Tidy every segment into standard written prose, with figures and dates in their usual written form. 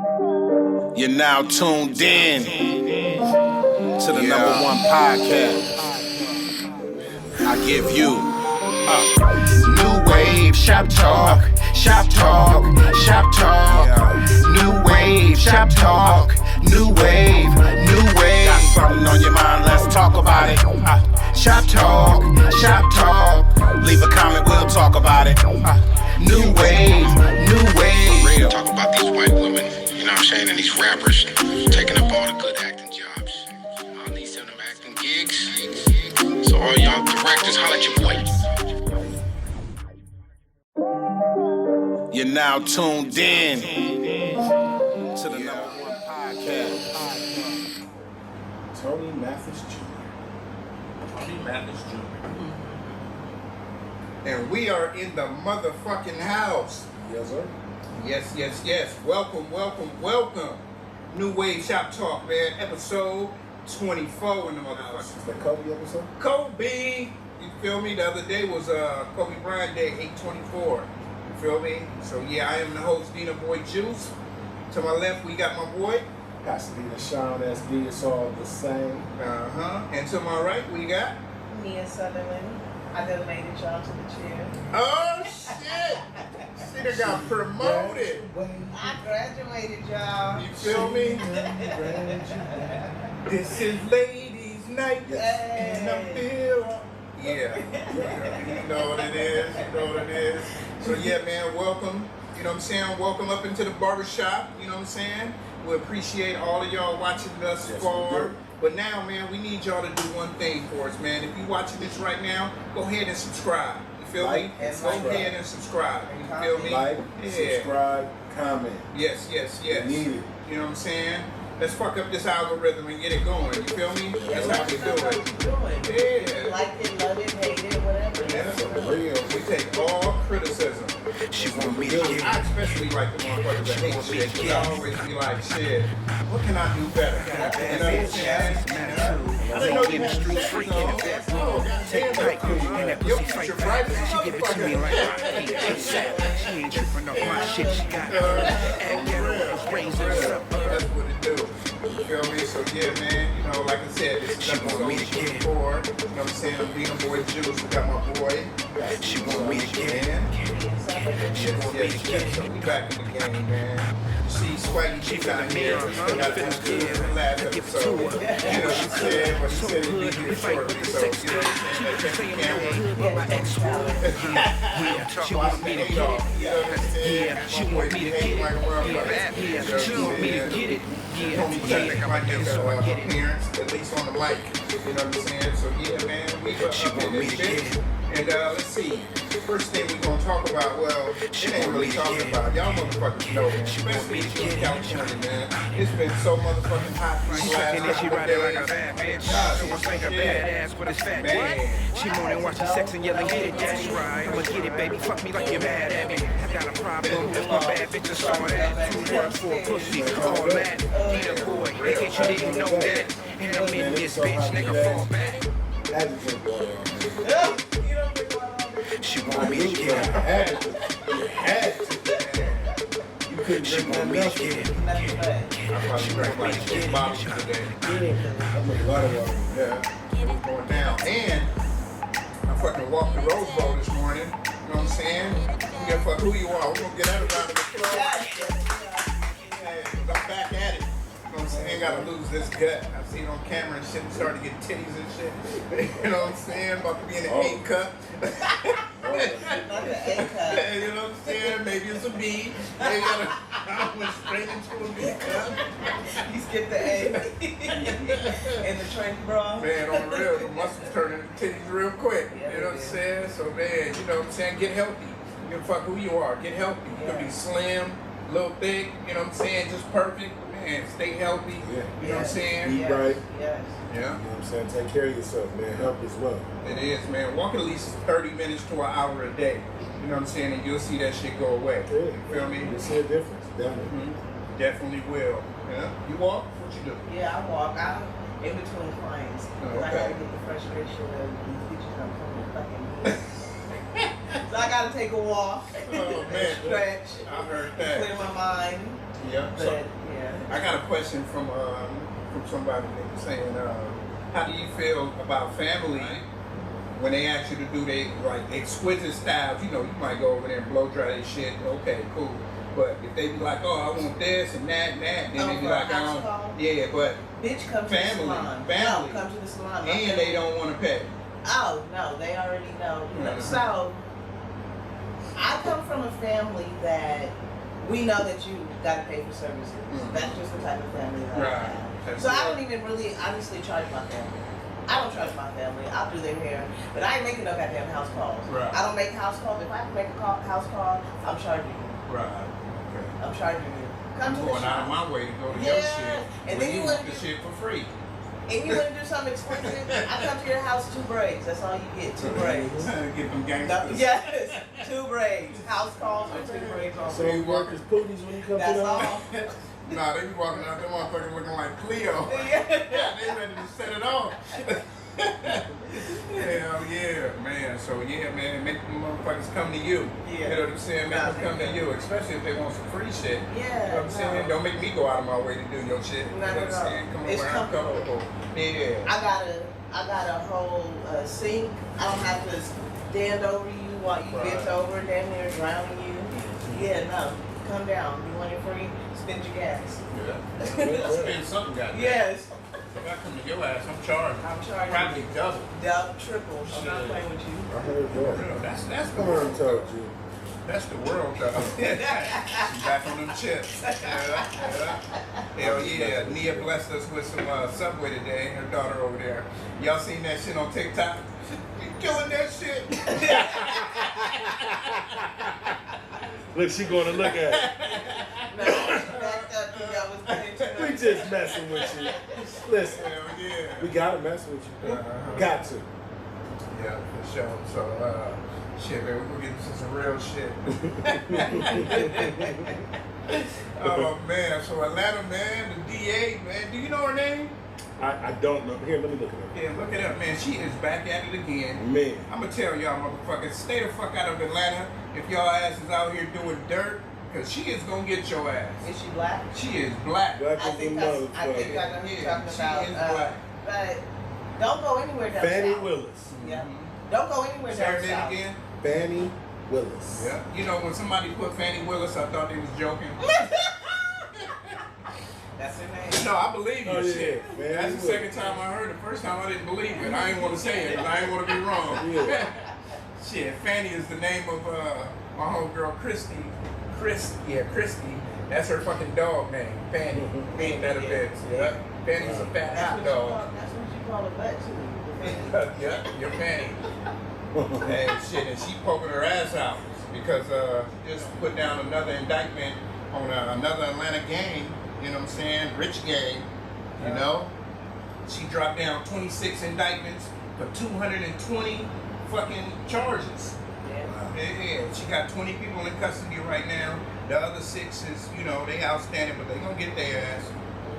You're now tuned in to the #1 podcast. I give you Nuwave, shop talk, shop talk, shop talk. Nuwave, shop talk, Nuwave, Nuwave. Got something on your mind? Let's talk about it. Shop talk, shop talk. Leave a comment, we'll talk about it. Nuwave, Nuwave. Real. Talk about these white women, you know what I'm saying, and these rappers taking up all the good acting jobs. All these them acting gigs. So all y'all directors, holla at your boy. You're now tuned in to the #1 podcast. Tony Mathis Jr. And we are in the motherfucking house. Yes, sir. Yes, yes, yes. Welcome, welcome, welcome. Nuwave Shop Talk, man. Episode 24 in the motherfucking Is that Kobe episode? Kobe. You feel me? The other day was Kobe Bryant Day, 8/24. You feel me? So yeah, I am the host, Denaboyjuce. To my left, we got my boy. Pasadena Sean, SD, it's all the same. And to my right, we got. Mia Sutherland. I donated y'all to the chair. Oh shit! See, they got promoted. I graduated y'all. You feel me? This is ladies' night in the field. Yeah. You know what it is. You know what it is. So yeah, man, welcome. You know what I'm saying? Welcome up into the barbershop. You know what I'm saying? We appreciate all of y'all watching thus far. But now, man, we need y'all to do one thing for us, man. If you're watching this right now, go ahead and subscribe. You feel me? Go ahead and subscribe. You feel me? Like, subscribe, comment. Yes, yes, yes. We need it. You know what I'm saying? Let's fuck up this algorithm and get it going. You feel me? That's how we do it. Yeah. Like it, love it, hate it, whatever. That's real. We take all criticism. She want me to I get especially like the motherfuckers that hate shit. Cause I always be like, shit, what can I do better? You know what I'm saying? I didn't know you had sex, though. Take tight, and that Your pussy future fight bright back. She give it to me like she ain't tripping off my shit. She got raised up. That's what it do. You feel me? So yeah, man, you know, like I said, this is episode 24. You know what I'm saying? I'm being a boy Juice. We got my boy. She want me to get it. Yes. So we back in the game, man. See, Swaggy G down here. We still got to do good in the last episode. You know what she said? But she said it'd be here shortly. So, you know what I'm saying? She want me to get it. Yeah, she want me to get it. Yeah, she want me to get it. Homie Chuck might get appearance, at least on the mic. You know what I'm saying? So yeah, man, we up in this bitch. And let's see. First thing we're gonna talk about, well, it ain't really talking about. Y'all motherfuckers know, man. Especially in California, man. It's been so motherfucking hot these last couple She ride it like a bad bitch. So I think a badass, but it's fat. Man. She moaning, watching sex and yelling, get it, that's right. I'ma get it, baby. Fuck me like you're mad at me. I got a problem. My bad bitch just saw that. 2 words for a pussy, all that. Need a boy, in case you didn't know that. And I'm in this bitch, nigga, fall back. She want me to get it. She want me to get it. I probably drank like 6 bottles today. Yeah. Going down. And I fucking walked the Rose Bowl this morning. You know what I'm saying? We gonna fuck who you are. We're gonna get that around the club. Yeah, 'cause I'm back at it. You know what I'm saying? Gotta lose this gut. I seen it on camera and shit and started to get titties and shit. You know what I'm saying? About to be in an A cup. Not the A cup. You know what I'm saying? Maybe it's a B. Maybe I went straight into a B cup. You skipped the A. And the trench bra. Man, on the real, the muscles turn into titties real quick. You know what I'm saying? So, man, you know what I'm saying? Get healthy. You can fuck who you are. Get healthy. You can be slim, little thick, you know what I'm saying? Just perfect. Man, stay healthy. You know what I'm saying? Eat right. Yes. Yeah. You know what I'm saying? Take care of yourself, man. Help as well. It is, man. Walk at least 30 minutes to an hour a day. You know what I'm saying? And you'll see that shit go away. Yeah. You feel me? You'll see a difference, definitely. Definitely will. Yeah. You walk? What you do? Yeah, I walk. I'm in between clients. Because I gotta get the frustration of these bitches I'm coming to fucking So I gotta take a walk, Oh, man. stretch, I heard that. clear my mind. Yeah. But So yeah. I got a question from somebody that was saying, how do you feel about family when they ask you to do they like exquisite styles? You know, you might go over there and blow dry their shit. Okay, cool. But if they be like, oh, I want this and that and that, then they be like, I don't. Yeah, but bitch, come to the salon. Family. No, come to the salon. And they don't want to pay. Oh no, they already know. You know. So I come from a family that we know that you gotta pay for services. That's just the type of family that I have. So I don't even really honestly charge my family. I don't charge my family. I'll do their hair, but I ain't making no goddamn house calls. Right. I don't make house calls. If I have to make a house call, I'm charging you. Right. Okay. I'm charging you. Come to the going out of shop. my way to go to your shit. And then you want want the shit for free. And you want to do something expensive? I come to your house, 2 braids. That's all you get. 2 braids. Get them No, gangsters. yes, 2 braids. House calls or 2 braids on. So you work as pooties when you come That's to the all. house? Nah, they be walking out there motherfuckers looking like Cleo. Yeah. They ready to set it off. Hell yeah, man. So yeah, man, make them motherfuckers come to you. Yeah. You know what I'm saying? Make them come to you, especially if they want some free shit. Yeah. You know what I'm saying? Don't make me go out of my way to do your shit. You know what I'm saying? Come It's where I'm comfortable. Yeah. I got a whole sink. I don't have to stand over you while you bent over, damn near drowning you. Yeah, no. Come down. You want it free? Spend your gas. Yeah. Spend something, goddamn. Yes. If I come to your ass, I'm charging. I'm charging. Probably double. Double, triple. I'm not playing with you. I heard that. Real. That's the I world. told you. That's the world, though. Back on them chips. Yeah. Hell yeah. Nia blessed us with some Subway today. Her daughter over there. Y'all seen that shit on TikTok? You killing that shit. Look, she going to look at it. No, backed up because I was getting too We much. just messing with you. Listen, Hell yeah. we gotta mess with you. Got to. Yeah, for sure. So, shit, man, we're gonna get into some real shit. Oh, man. So, Atlanta, man, the DA, man. Do you know her name? I don't know. Here, let me look at it. Yeah, look it up, man. She is back at it again. Man. I'm gonna tell y'all, motherfuckers, stay the fuck out of Atlanta if y'all asses out here doing dirt, because she is gonna get your ass. Is she black? She is black. Black I as a think I know who motherfucker. you're Yeah, talking she about. is black. But don't go anywhere down Fannie south. Willis. Yeah. Don't go anywhere Say her down name south. again? Fannie Willis. Yeah. You know, when somebody put Fannie Willis, I thought they was joking. That's her name. No, I believe you. Oh, yeah. Shit. Fannie That's the Willis. second time I heard it. First time I didn't believe it. I ain't want to say it because I ain't want to be wrong. Yeah. Shit, Fannie is the name of my homegirl Christy. Christy. That's her fucking dog name. Fannie. Ain't that a bitch? Yeah. Fannie's a fat hot dog. That's what you call a butt too. Yeah, your Fannie. And shit, and she poking her ass out because just put down another indictment on another Atlanta gang. You know what I'm saying? Rich gang. You know, she dropped down 26 indictments for 220 fucking charges. Yeah, she got 20 people in custody right now. The other 6 is, you know, they outstanding, but they gonna get their ass.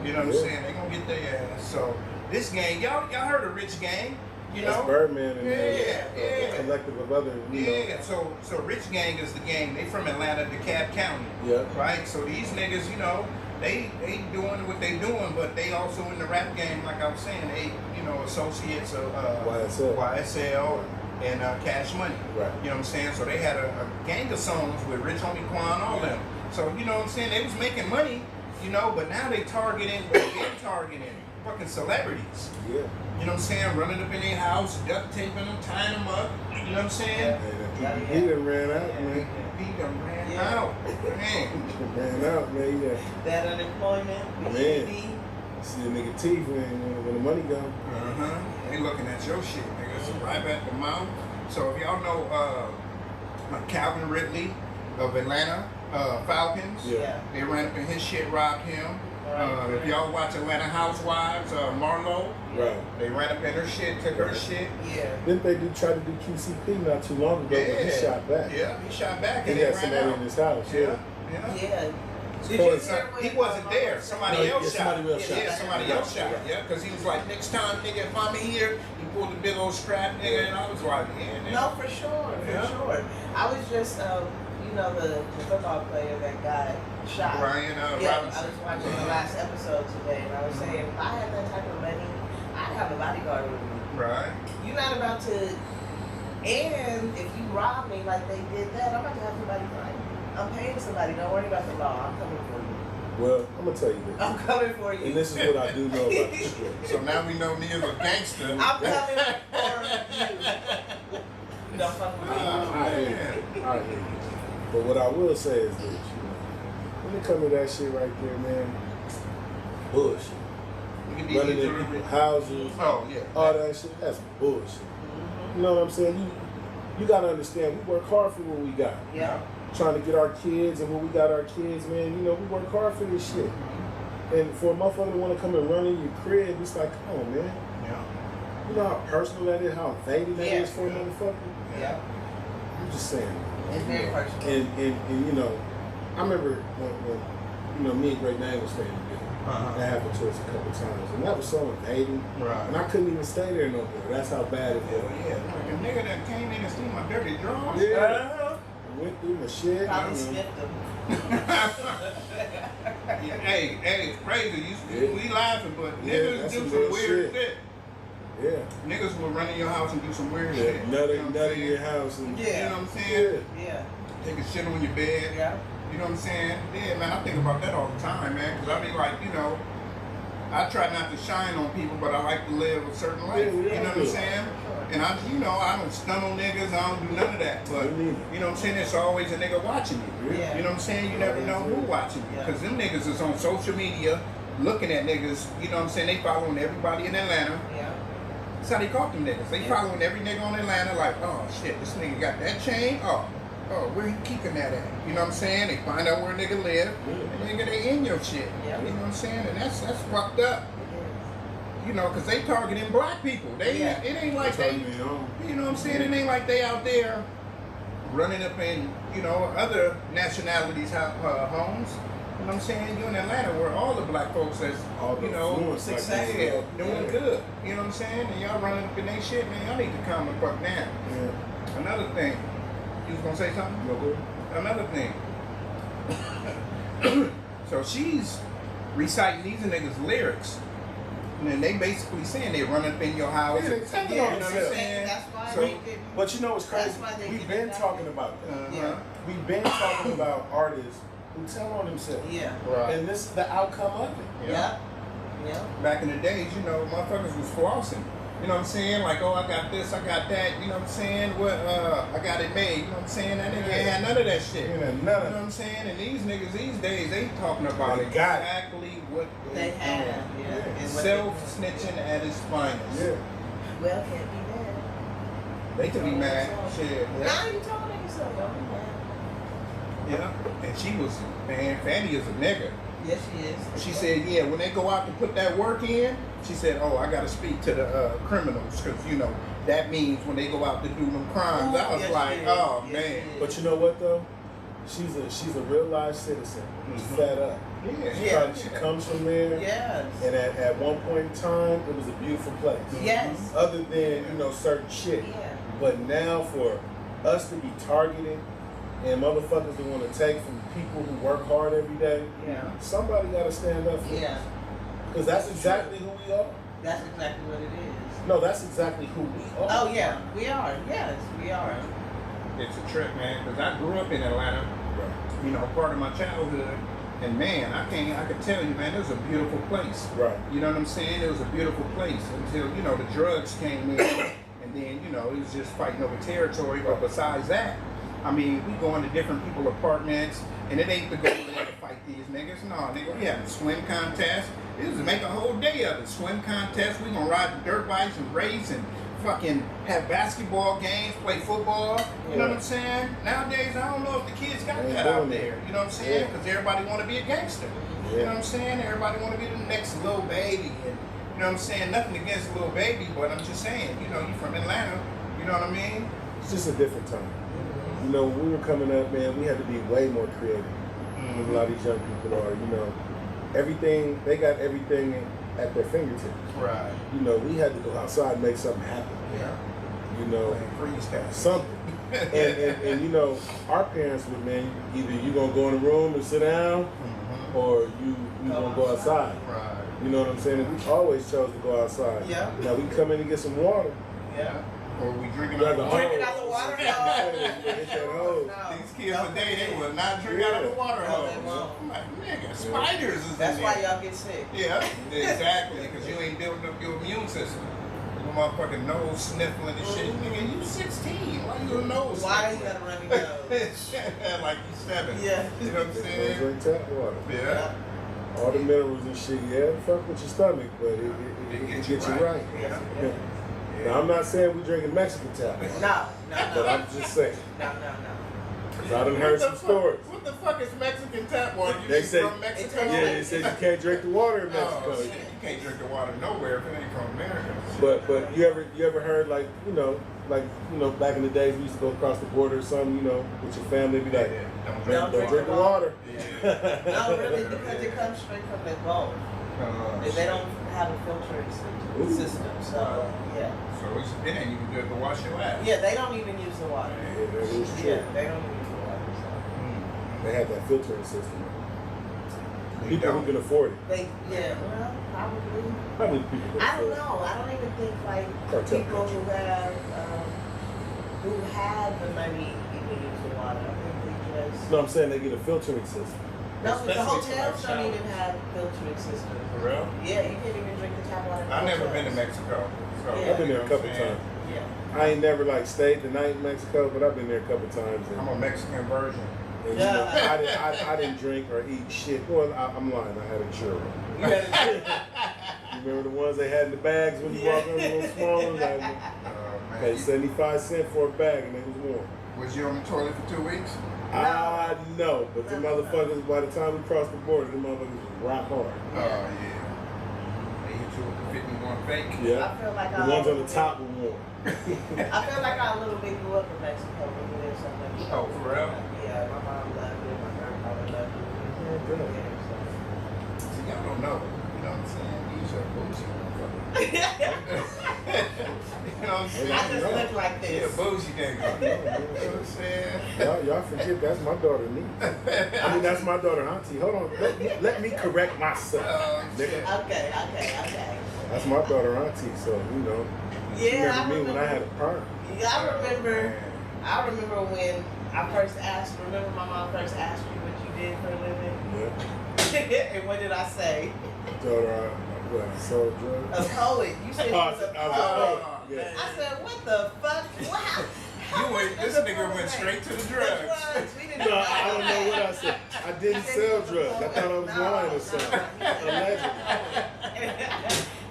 You know what I'm saying? They gonna get their ass. So this gang, y'all heard of Rich Gang? You That's know? Birdman and Yeah. a collective of other, you Yeah, so Rich Gang is the gang. They from Atlanta, DeKalb County. Yeah. Right? So these niggas, you know, they doing what they doing, but they also in the rap game, like I was saying, they, you know, associates of YSL and Cash Money. Right. You know what I'm saying? So they had a gang of songs with Rich Homie Quan, all them. So, you know what I'm saying? They was making money, you know, but now they targeting fucking celebrities. Yeah. You know what I'm saying? Running up in their house, duct taping them, tying them up. You know what I'm saying? He done ran out, man. He done ran out. Man. Ran out, man. Yeah. That unemployment, Man. BED. See a nigga teeth when the money go. They looking at your shit, nigga. So right at the mouth. So if y'all know Calvin Ridley of Atlanta Falcons, Yeah. they ran up in his shit, robbed him. If y'all watch Atlanta Housewives, Marlo, Right. they ran up in her shit, took her shit. Yeah. Didn't they try to do QCP not too long ago, but he shot back? Yeah, he shot back and He they had ran somebody out. in his house. Yeah. Yeah. Did you hear he wasn't there. Somebody else shot. Somebody else shot. Yeah, somebody else shot. Yeah, because he was like, next time, nigga, if I'm here, he pulled a big old strap, nigga, and I was like, yeah, nigga. No, for sure, for Yeah. sure. I was just, you know the football player that got shot. Brian Yeah, Robinson. I was watching the last episode today, and I was saying, if I had that type of money, I'd have a bodyguard with me. Right. You're not about to, and if you rob me like they did that, I'm about to have somebody find me. I'm paying somebody. Don't worry about the law. I'm coming for you. Well, I'm gonna tell you this. I'm coming for you. And this is what I do know about the strip. So now we know Neil's a gangster. I'm coming for you. Don't fuck with me. I hear you. I hear you. But what I will say is this, you know, when it comes to that shit right there, man, bullshit. Running in people's houses, Oh, yeah. all that shit, that's bullshit. You know what I'm saying? You gotta understand, we work hard for what we got. Yeah. Trying to get our kids, and when we got our kids, man, you know, we work hard for this shit. And for a motherfucker to want to come and run in your crib, it's like, come on, man. Yeah. You know how personal that is, how invading that is for a motherfucker? Yeah. I'm just saying. It's very personal. And you know, I remember when you know, me and Great Name was staying together. That happened to us a couple times. And that was so invading. Right. And I couldn't even stay there no more. That's how bad it was. Yeah. Like a nigga that came in and stole my dirty drawers. Yeah. Went through my shit. Probably sniffed them. Hey, it's crazy. We laughing, but niggas that's do some some real weird shit. shit. Yeah. Niggas will run in your house and do some weird Yeah. shit. Nut You know what I'm in your house. And, You know what I'm saying? Yeah. Take a shit on your bed. Yeah. You know what I'm saying? Yeah, man, I think about that all the time, man. Because I be like, you know, I try not to shine on people, but I like to live a certain life. Yeah, You know what I'm yeah. saying? And I, you know, I don't stun on niggas. I don't do none of that. But, Me neither. you know what I'm saying? There's always a nigga watching you. Yeah. You know what I'm saying? You never know who watching you. Yeah. Because them niggas is on social media looking at niggas. You know what I'm saying? They following everybody in Atlanta. Yeah. That's how they caught them niggas. They following every nigga on Atlanta like, oh shit, this nigga got that chain. Oh, where he keeping that at? You know what I'm saying? They find out where a nigga live, and nigga, they in your shit. Yeah. You know what I'm saying? And that's fucked up. You know, because they targeting black people. They Yeah. It ain't like they, you know what I'm saying? It ain't like they out there running up in, you know, other nationalities' homes. You know what I'm saying? You in Atlanta where all the black folks that's, All the you know, influence like success, that. doing Yeah. good. You know what I'm saying? And y'all running up in their shit, man. Y'all need to calm the fuck down. Yeah. Another thing. You was gonna say something? You know, Another thing. So she's reciting these niggas' lyrics. And then they basically saying they run up in your house. Yeah, they telling on you know what I'm themselves. saying? That's why So- they didn't. But you know what's crazy? That's why they We've did been that. talking about that. Yeah. We've been talking about artists who tell on themselves. Yeah. Right. And this is the outcome of it. Yeah. Yeah. Back in the days, you know, motherfuckers was flossing. You know what I'm saying? Like, oh, I got this, I got that. You know what I'm saying? What? I got it made. You know what I'm saying? That nigga ain't had none of that shit. Ain't had You none of know it. what I'm saying? And these niggas these days, they talking about They got it. exactly what They have. doing. Yeah. And what Self-snitching at its finest. Yeah. Well, can't be mad. They could be mad. Shit. Now Yeah. you told niggas so. Don't be mad. Yeah. And she was, man, Fanny is a nigga. Yes, she is. She said, yeah, when they go out to put that work in, she said, oh, I got to speak to the criminals because, you know, that means when they go out to do them crimes. I was Yes, like, she is. oh, Yes, man. she is. But you know what though? She's a real life citizen. She's fed up. Yeah. She comes from there. Yes. And at one point in time, it was a beautiful place. Yes. Other than, you know, certain shit. Yeah. But now for us to be targeted and motherfuckers to want to take from people who work hard every day, Yeah. somebody got to stand up for Yeah. us. Because that's exactly who we are. That's exactly what it is. No, that's exactly who we are. Oh yeah, we are. Yes, we are. It's a trip, man, because I grew up in Atlanta, you know, part of my childhood. And man, I can tell you, man, it was a beautiful place. Right. You know what I'm saying? It was a beautiful place until, you know, the drugs came in. And then, you know, it was just fighting over territory. But besides that, I mean, we go into different people's apartments, and it ain't to go over there to fight these niggas. No, nigga, we having a swim contest. This is make a whole day of it. Swim contest. We gonna ride the dirt bikes and race and fucking have basketball games, play football. You know what I'm saying? Nowadays, I don't know if the kids got that out there. You know what I'm saying? Because everybody want to be a gangster. You know what I'm saying? Everybody want to be the next little baby. And you know what I'm saying? Nothing against little baby, but I'm just saying, you know, you from Atlanta. You know what I mean? It's just a different time. You know, when we were coming up, man, we had to be way more creative than a lot of these young people are. You know, everything, they got everything at their fingertips. Right. You know, we had to go outside and make something happen. Yeah. You know, Freeze tag. something. and you know, our parents would, man, either you gonna go in the room and sit down, or you gonna go outside. Right. You know what I'm saying? And we always chose to go outside. Yeah. Now we come in and get some water. Yeah. Or we drinking Like out the a water. Drinking out the water Hit hose. that hose. No. These kids today, they will not drink out of the water No, hose. they won't. I'm like, nigga, spiders is That's in why there. y'all get sick. Yeah, exactly, because you ain't building up your immune system. Your motherfucking nose sniffling and shit. Nigga, you 16. Why you a nose Why you sniffler? got a runny nose? Like you 7. Yeah. You know what I'm Don't saying? drink tap water. Yeah. All the minerals and shit, yeah, fuck with your stomach, but it gets you right. Yeah. Now, I'm not saying we drinking Mexican tap, No. but I'm just saying. No. Cause I done heard some stories. What the fuck is Mexican tap water? You They just say- from Mexico? Yeah, they said you can't drink the water in Mexico. Oh, shit. You can't drink the water nowhere if it ain't from America. But you ever heard like back in the days we used to go across the border or something, you know, with your family, be like, Don't don't drink the water. No, really, because it comes straight from the Gulf. They don't have a filtering system, so yeah. So it ain't even good to wash your ass. Yeah, they don't even use the water. Yeah, that is true. Yeah, they don't use the water. So. They have that filtering system. They People don't. who can afford it. Well, probably. Probably people can I afford don't it. know. I don't even think like Cartel people who have the money even use the water. I think they just. No, I'm saying they get a filtering system. No, but the Especially hotels for don't showers. even have filtering systems. For real? Yeah, you can't even drink the tap water. in I've never hotels. been to Mexico. So, Yeah. I've been there a you know couple what I'm saying? times. Yeah. I ain't never like stayed the night in Mexico, but I've been there a couple times. And, I'm a Mexican virgin. and, you know, I didn't drink or eat shit. Well, I'm lying. I had a churro. You gotta You remember the ones they had in the bags when you walk in, a little smaller? Like, Man, paid 75 cents for a bag and it was warm. was you on the toilet for 2 weeks? No, but the motherfuckers, by the time we crossed the border, the motherfuckers was rock hard. Oh, yeah. They hit you with the 51 fake. Yeah. I feel like The ones on the top were warm. I feel like our little big grew up in Mexico when we lived so much. Oh, for real? Yeah, my mom loved it, my grandfather loved it. good. See, y'all don't know. You know what I'm saying? These are bougie motherfuckers. You know what I'm saying? I just look like Yeah, this. bougie nigga. You know what I'm saying? Y'all forget that's my daughter, niece. I mean, that's my daughter, auntie. Hold on. Let me correct myself. Nigga. Okay. That's my daughter, auntie, so, you know. She Yeah, remember me when I had a perm. Yeah, I remember when I first asked, remember my mom first asked you what you did for a living? Yeah. And what did I say? Told her I sold drugs. A poet. You said you was a I was a poet. poet. Yeah. I said, what the fuck? Wow. You went, this nigga went straight to the drugs. We didn't No, I don't know what I said. I didn't sell drugs. I thought I was lying or something. Allegedly.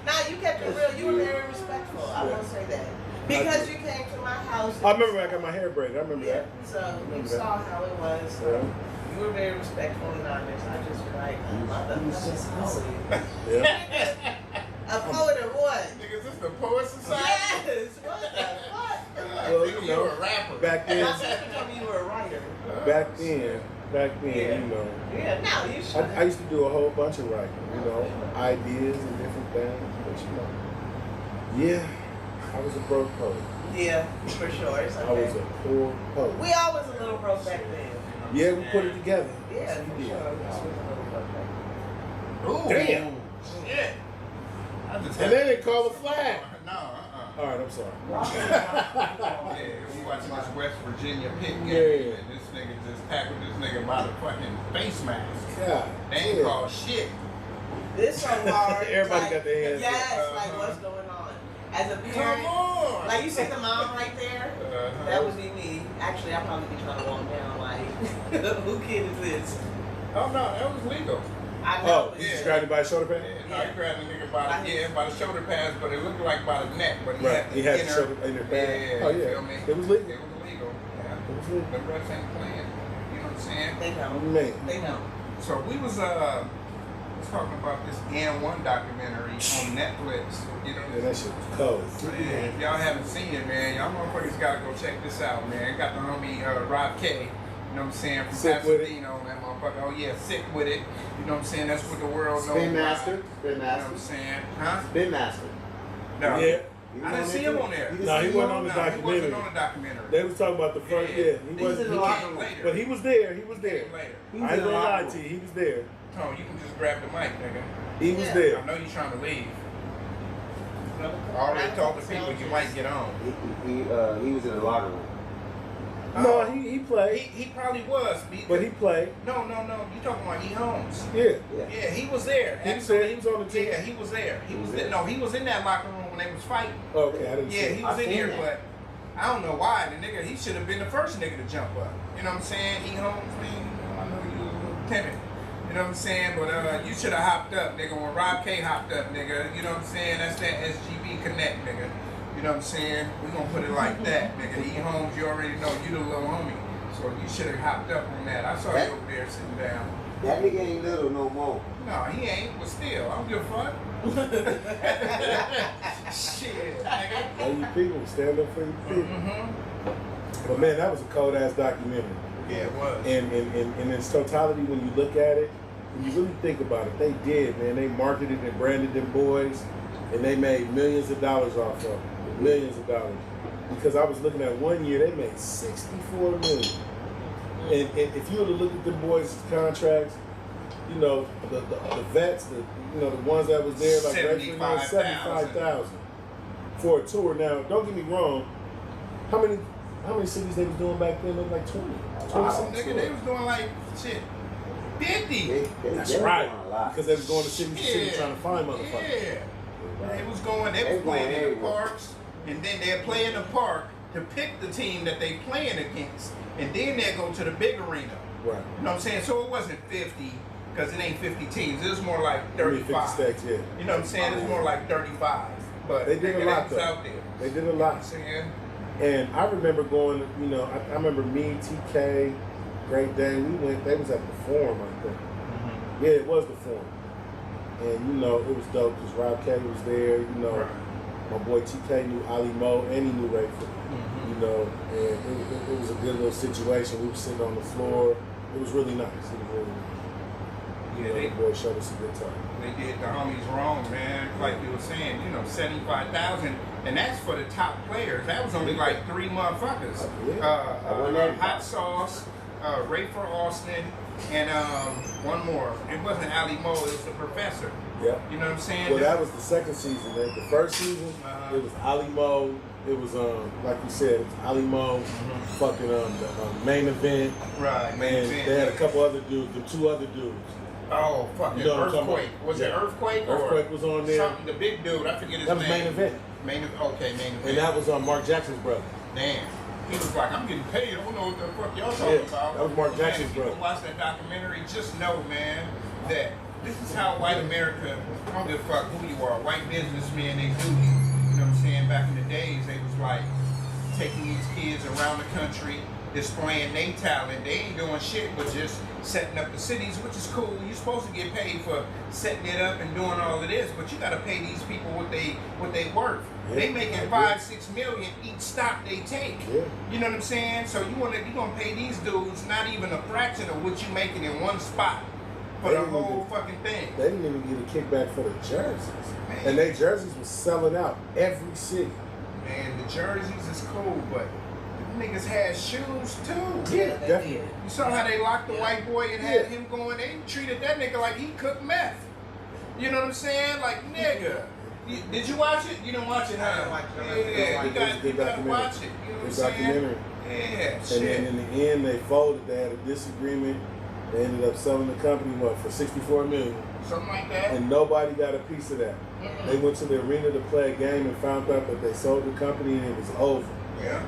Nah, you kept it real. You were very respectful. I will say that. Because you came to my house. I remember when I got my hair braided. I remember Yeah. that. So you Remember saw that. how it was. So you were very respectful and honest. I just was like, motherfucker. Yeah. A poet or what? Nigga, is this the Poet Society? Yes. What the fuck? Well, Nigga, you you know, a rapper. back My then, sister told me you were a writer. back then, Yeah. you know, Yeah. Now you should. I used to do a whole bunch of writing, you know, ideas and different things, but you know, yeah, I was a broke poet. Yeah, for sure. It's I was okay. a poor poet. We all was a little broke back then. Yeah, we put it together. Yeah, Yes, for we sure. did. We always was a little broke back Ooh. Damn. Shit. I just And then they call the flag. No, All right, I'm sorry. Yeah, we watching this West Virginia pit game, Yeah. and this nigga just tackled this nigga by the fucking face mask. God, They ain't yeah. called shit. This so hard. Everybody like, got their hands Yes, up. like what's going on? As a Come parent, on. like you see the mom right there. Uh-huh. That would be me. Actually, I'd probably be trying to walk down. Like, who kid is this? Oh no, that was legal. I know. Oh, it's you yeah. grabbed it by the shoulder pad? Yeah, no, he grabbed the nigga by the shoulder pads, but it looked like by the neck, but he Right, had he the had the inner, shoulder inner pad. Yeah, Oh, you yeah. feel me? It was legal. It was legal. Yeah. It was legal. The refs ain't playing. You know what I'm saying? They know. Man. They know. So we was talking about this N1 documentary on Netflix. You know, Yeah, that shit was cold. man, if y'all haven't seen it, man, y'all motherfuckers gotta go check this out, man. Got the homie Rob K. You know what I'm saying? From Sick with it. Pasadena on that motherfucker. Oh yeah, sick with it. You know what I'm saying? That's what the world knows. Spin master. You know what I'm saying? Huh? Spin master. No. Yeah. I didn't see him on there. No, he wasn't on the He documentary. wasn't on the documentary. They was talking about the first. Yeah. Yeah, He was in the locker room. But he was there. He was there. Later. I ain't gonna lie to you. He was there. Tone, you can just grab the mic, nigga. He was there. I know you're trying to leave. I already told the people you might get on. He was in the locker room. No, he played. He probably was. But he played. No. You talking about E. Holmes? Yeah. Yeah, he was there. He was there. He was on the team. Yeah, he was there. He was there. No, he was in that locker room when they was fighting. Okay, I didn't see Yeah, it. he was in there, that. but I don't know why. The nigga, he should have been the first nigga to jump up. You know what I'm saying? E. Holmes, man, I know you was a little timid. You know what I'm saying? But you should have hopped up, nigga. When Rob K hopped up, nigga. You know what I'm saying? That's that SGB connect, nigga. You know what I'm saying? We gonna put it like that, nigga. E. Holmes, you already know you the little homie. So you should have hopped up on that. I saw you over there sitting down. That nigga ain't little no more. No, he ain't, but still, I don't give a fuck. Shit, nigga. All you people, stand up for your people. Mm-hmm. But man, that was a cold ass documentary. Yeah, it was. And in its totality, when you look at it, when you really think about it, they did, man. They marketed and branded them boys, and they made millions of dollars off of them. Millions of dollars. Because I was looking at 1 year, they made $64 million. And if you were to look at them boys' contracts, you know, the vets, the ones that was there, like $75,000 for a tour. Now, don't get me wrong, how many cities they was doing back then? They was like 20. Nigga, they was doing like shit 50. That's right. Because they was going to city to city trying to find motherfuckers. Yeah. They was playing in the parks, and then they'd play in the park to pick the team that they playing against. And then they'd go to the big arena. Right. You know what I'm saying? So it wasn't 50, because it ain't 50 teams. It was more like 35. 50 stacks, yeah. You know what I'm saying? It's more like 35. But they did a lot, though. Out there. They did a You know lot. what I'm saying? And I remember going, you know, I remember me, TK, Great Day, we went, they was at the Forum, I think. Mm-hmm. Yeah, it was the Forum. And, you know, it was dope because Rob K was there, you know. Right. My boy TK knew Ali Mo and he knew Rico, Mm-hmm. you know. And it was a good little situation. We were sitting on the floor. It was really nice. It was really nice. Yeah, You know, the boys showed us a good time. They did the homies wrong, man. Like you were saying, you know, 75,000, and that's for the top players. That was only like 3 motherfuckers. Hot Sauce, Rayford Austin, and one more. It wasn't Ali Mo, it was the Professor. Yeah. You know what I'm saying? Well, that was the second season. The first season, it was Ali Mo. It was like you said, it was Ali Mo. Fucking the main event. Right, main And event. they had a couple other dudes, the 2 other dudes. Oh, fucking You know what I'm talking Earthquake. about? Was it Yeah. Earthquake? Earthquake was on there. Something, the big dude, I forget his That name. was main event. Main event. And that was Mark Jackson's brother. Damn. He was like, I'm getting paid. I don't know what the fuck y'all talking about. That was Mark Man, Jackson's if you brother. watch that documentary, just know, man, that this is how white America, I don't give a fuck who you are, white businessmen, they do you. You know what I'm saying? Back in the days, they was like taking these kids around the country, displaying their talent. They ain't doing shit but just setting up the cities, which is cool. You're supposed to get paid for setting it up and doing all of this, but you gotta pay these people what they worth. Yeah, they making 5-6 million each stop they take. Yeah. You know what I'm saying? So you gonna pay these dudes not even a fraction of what you making in one spot for the whole fucking thing. They didn't even get a kickback for the jerseys. Man. And their jerseys was selling out every city. Man, the jerseys is cool, but the niggas had shoes too. Yeah, they definitely. did. You saw how they locked the Yeah. white boy and had him going. They treated that nigga like he cooked meth. You know what I'm saying? Like, nigga. Did you watch it? You didn't watch it, huh? I didn't watch it. Yeah, It was a good you gotta documentary. watch it. You know what I'm Good saying? documentary. Yeah, And shit. then in the end, they folded. They had a disagreement. They ended up selling the company, for $64 million. Something like that. And nobody got a piece of that. They went to the arena to play a game and found out that they sold the company and it was over. Yeah.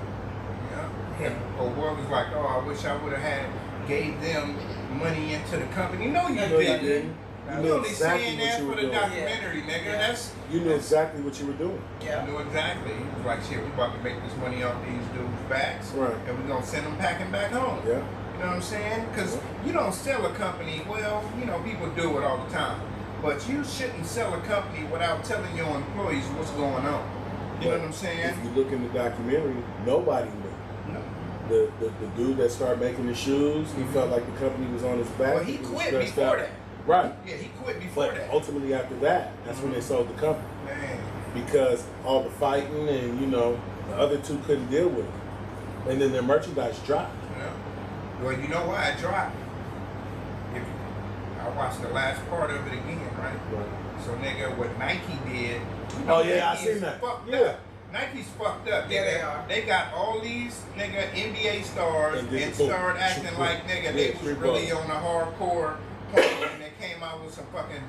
Or world was like, oh, I wish I would have gave them money into the company. No, you didn't. You You knew only exactly saying what that you for were the doing. documentary, nigga. Yeah. That's You knew exactly what you were doing. Yeah. knew exactly. He was like, shit, we about to make this money off these dudes' backs, Right. and we're gonna send them packing back home. Yeah. You know what I'm saying? Because you don't sell a company. Well, you know, people do it all the time, but you shouldn't sell a company without telling your employees what's going on. You know what I'm saying? If you look in the documentary, nobody knew. No. The dude that started making the shoes, he felt like the company was on his back. Well, he was quit stressed before out. that. Right. Yeah, he quit before But that. ultimately after that, that's when they sold the company. Man, because all the fighting and, you know, the other two couldn't deal with it. And then their merchandise dropped. Yeah. Well, you know why it dropped? I watched the last part of it again, right? So, nigga, what Nike did. Oh, yeah, I Nike's seen that. Fucked Yeah. up. Nike's fucked up. Yeah, nigga. they are. They got all these, nigga, NBA stars and started acting like, nigga, they was really on the hardcore point, and they came out with some fucking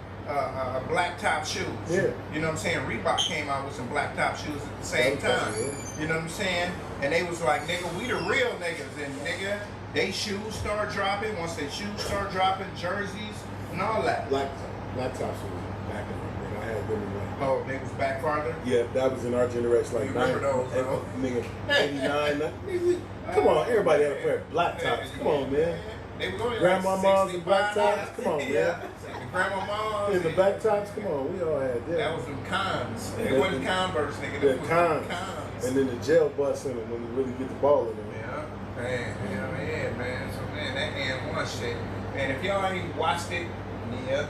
black top shoes. Yeah. You know what I'm saying? Reebok came out with some black top shoes at the same time. You know what I'm saying? And they was like, nigga, we the real niggas. And nigga, they shoes start dropping. Once they shoes start dropping, jerseys and all that. Black tops was back in the day. I had them in like. Oh, they was back farther? Yeah, that was in our generation, like You remember those, bro? nigga, 89. Come on, everybody had a pair of black tops. Come on, man. They was only Grandma like moms and black 65. tops. Come on, man. Yeah. Grandma moms. And the black tops. Come on, we all had them. That was them cons. And It then wasn't Converse, nigga. The That was cons. cons. And then the jail bus in them when you really get the ball in them. Yeah, man. Yeah, man. So, man, that and one shit. Man, if y'all ain't watched it, yeah,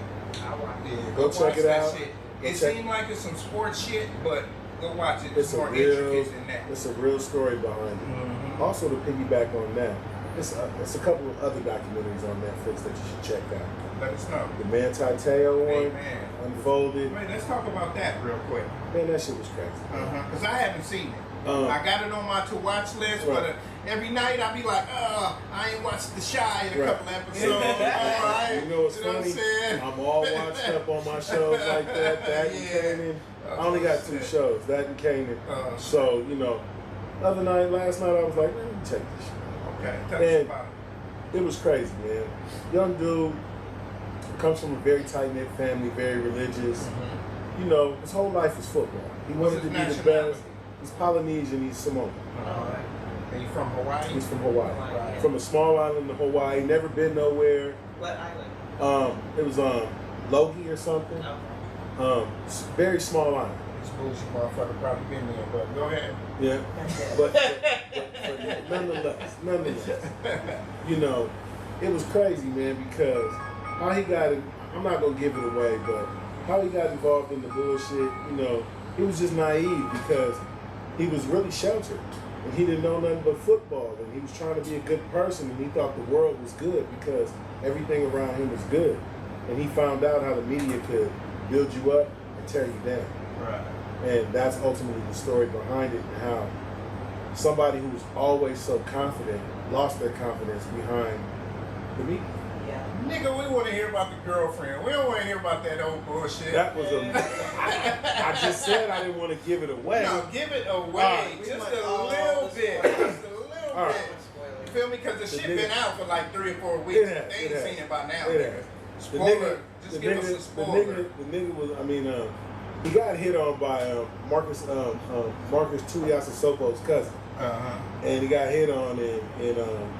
I watched it. Go check watch it that out. Shit. Go It check- seemed like it's some sports shit, but go watch it. It's It's more a real, intricate than that. it's a real story behind it. Mhm. Also, to piggyback on that, it's a couple of other documentaries on Netflix that you should check out. Let us know. The Manti Te'o Hey, one, man. Unfolded. Wait, let's talk about that real quick. Man, that shit was crazy. Because I haven't seen it. I got it on my to-watch list, Right. but every night I be like, I ain't watched The Shy in a Right. couple episodes. All right. You know what's You know what I'm funny? saying? I'm all watched up on my shows like that. That and Yeah. Kanan. I only got 2 shit. shows, that and Kanan. So, you know, last night I was like, let me check this shit out. Okay, tell us Man, about it. it was crazy, man. Young dude, comes from a very tight-knit family, very religious. You know, his whole life was football. He What's wanted to his be the nationality? best. He's Polynesian, he's Samoan. And you from Hawaii? He's from Hawaii. Hawaii. From a small island in Hawaii, never been nowhere. What island? It was Logie or something. Okay. Very small island. This bullshit motherfucker probably been there, but go ahead. Yeah, but nonetheless, you know, it was crazy, man, because how he got it, I'm not gonna give it away, but how he got involved in the bullshit, you know, he was just naive because he was really sheltered and he didn't know nothing but football and he was trying to be a good person and he thought the world was good because everything around him was good. And he found out how the media could build you up and tear you down. Right. And that's ultimately the story behind it and how somebody who was always so confident lost their confidence behind the media. Yeah. Nigga, we want to hear about the girlfriend. We don't want to hear about that old bullshit. That was I just said I didn't want to give it away. No, give it away. Alright. Just We a want little all bit. the Just a little Alright. bit. You feel me? Because the shit been out for like 3 or 4 weeks. It has, They ain't it has. seen it by now. It nigga. has. Spoiler. Just give us a spoiler. The nigga was, I mean, he got hit on by Marcus Tuiasosopo's cousin. And he got hit on and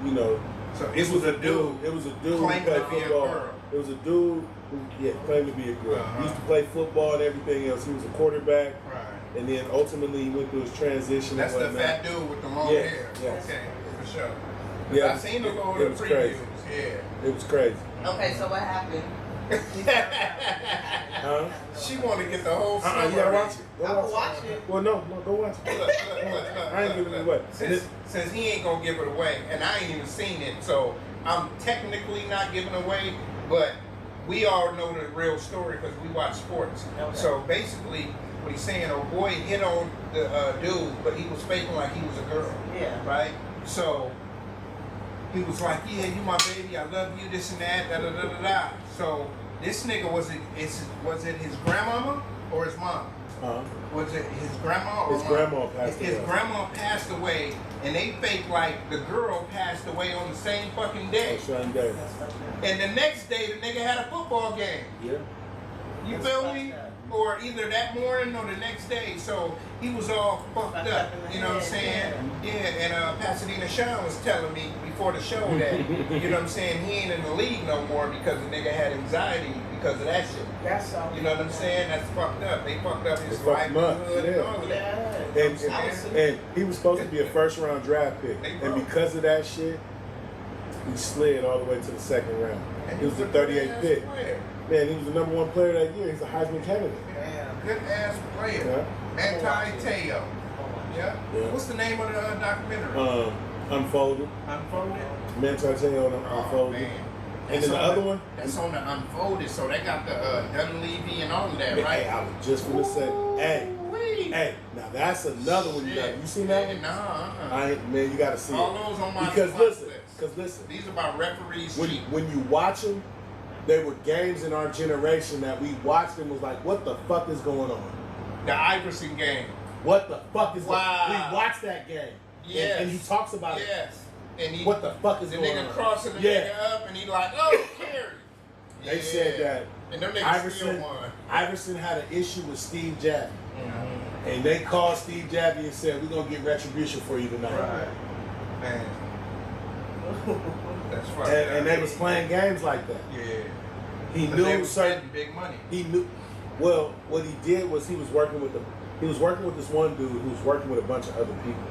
you know, So this it was a dude. It was a dude who claimed played to be a football. girl. It was a dude who claimed to be a girl. He used to play football and everything else. He was a quarterback. Right. And then ultimately he went through his transition. That's and the whatnot. fat dude with the long Yes, hair. yes. Okay, for sure. Yeah, I seen the it Lord of was previews. crazy. Yeah. It was crazy. Okay, so what happened? Huh? She want to get the whole story. You gotta watch it. Go I will watch it. Well, no, go watch it. Look, I ain't giving it away. Since he ain't gonna give it away, and I ain't even seen it, so I'm technically not giving away, but we all know the real story because we watch sports. Okay. So basically, what he's saying, oh boy hit on the dude, but he was faking like he was a girl. Yeah. Right? So he was like, yeah, you my baby, I love you, this and that, da da da da da. So this nigga, was it his grandmama or his mom? Was it his grandma or His mom? grandma passed His away. grandma passed away, and they faked like the girl passed away on the same fucking day. Sean Day. And the next day, the nigga had a football game. Yeah. You That's feel fucked me? up. Or either that morning or the next day. So he was all fucked Fucked up. up in the You know what I'm head, saying? Yeah, and Pasadena Sean was telling me before the show that, you know what I'm saying, he ain't in the league no more because the nigga had anxiety because of that shit. That's so. You know what I'm saying? That's fucked up. They fucked up his They fucked him up, livelihood and yeah. all of that. Yeah. And he was supposed to be a first round draft pick. And because of that shit, he slid all the way to the second round. He was the 38th pick. Man, he was the #1 player that year. He's a Heisman candidate. Yeah, good ass player. Yeah. Manti Te'o. Yeah. What's the name of the documentary? Unfolded. Unfolded. Manti Te'o on Unfolded. Man. And then the other one? That's on the Unfolded, so they got the Dunleavy and all of that, Hey, right? I was just gonna say, hey, now that's another one you got. You seen that one? Nah. Man, you gotta see all it. those on my Because list. listen, These are about referees. when you watch them, they were games in our generation that we watched and was like, what the fuck is going on? The Iverson game. What the fuck is Wow. We watched that game. Yes. And he talks about it. Yes. And he, What the fuck is the going nigga on? crossing the nigga up and he like, oh, carry. They said that And them niggas still Iverson, won. Iverson had an issue with Steve Jabbie. And they called Steve Jabbie and said, we're going to get retribution for you tonight. Right. Man. That's fucked And they was playing games like that. Yeah. He But knew they was certain spending big money. He knew. Well, what he did was he was working with this one dude who was working with a bunch of other people.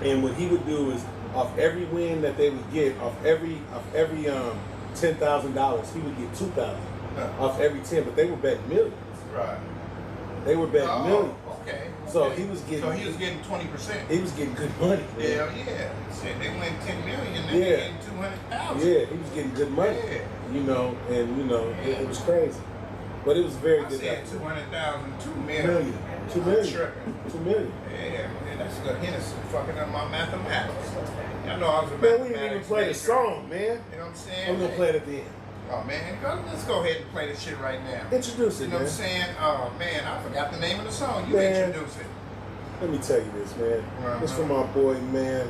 And what he would do is, off every win that they would get, off every $10,000, he would get $2,000 off every 10. But they were betting millions. Right. They were betting millions. Okay. So he was getting. So he was getting 20%. He was getting good money. Man. Hell yeah. Shit, they win 10 million. They Yeah. getting 200,000. Yeah, he was getting good money. Yeah. You know, and it was crazy. But it was very I good. said 200,000, 2 million. Million. 2 million. Tripping. 2 million. Yeah, man, that's the Hennessy fucking up my mathematics. I know I was a Man, we didn't even play the major. song, man. You know what I'm saying? I'm gonna play it at the end. Oh man, let's go ahead and play this shit right now. Introduce it, You know what I'm man. saying? Oh man, I forgot the name of the song. You Man. introduce it. Let me tell you this, man. Uh-huh. It's from our boy, man,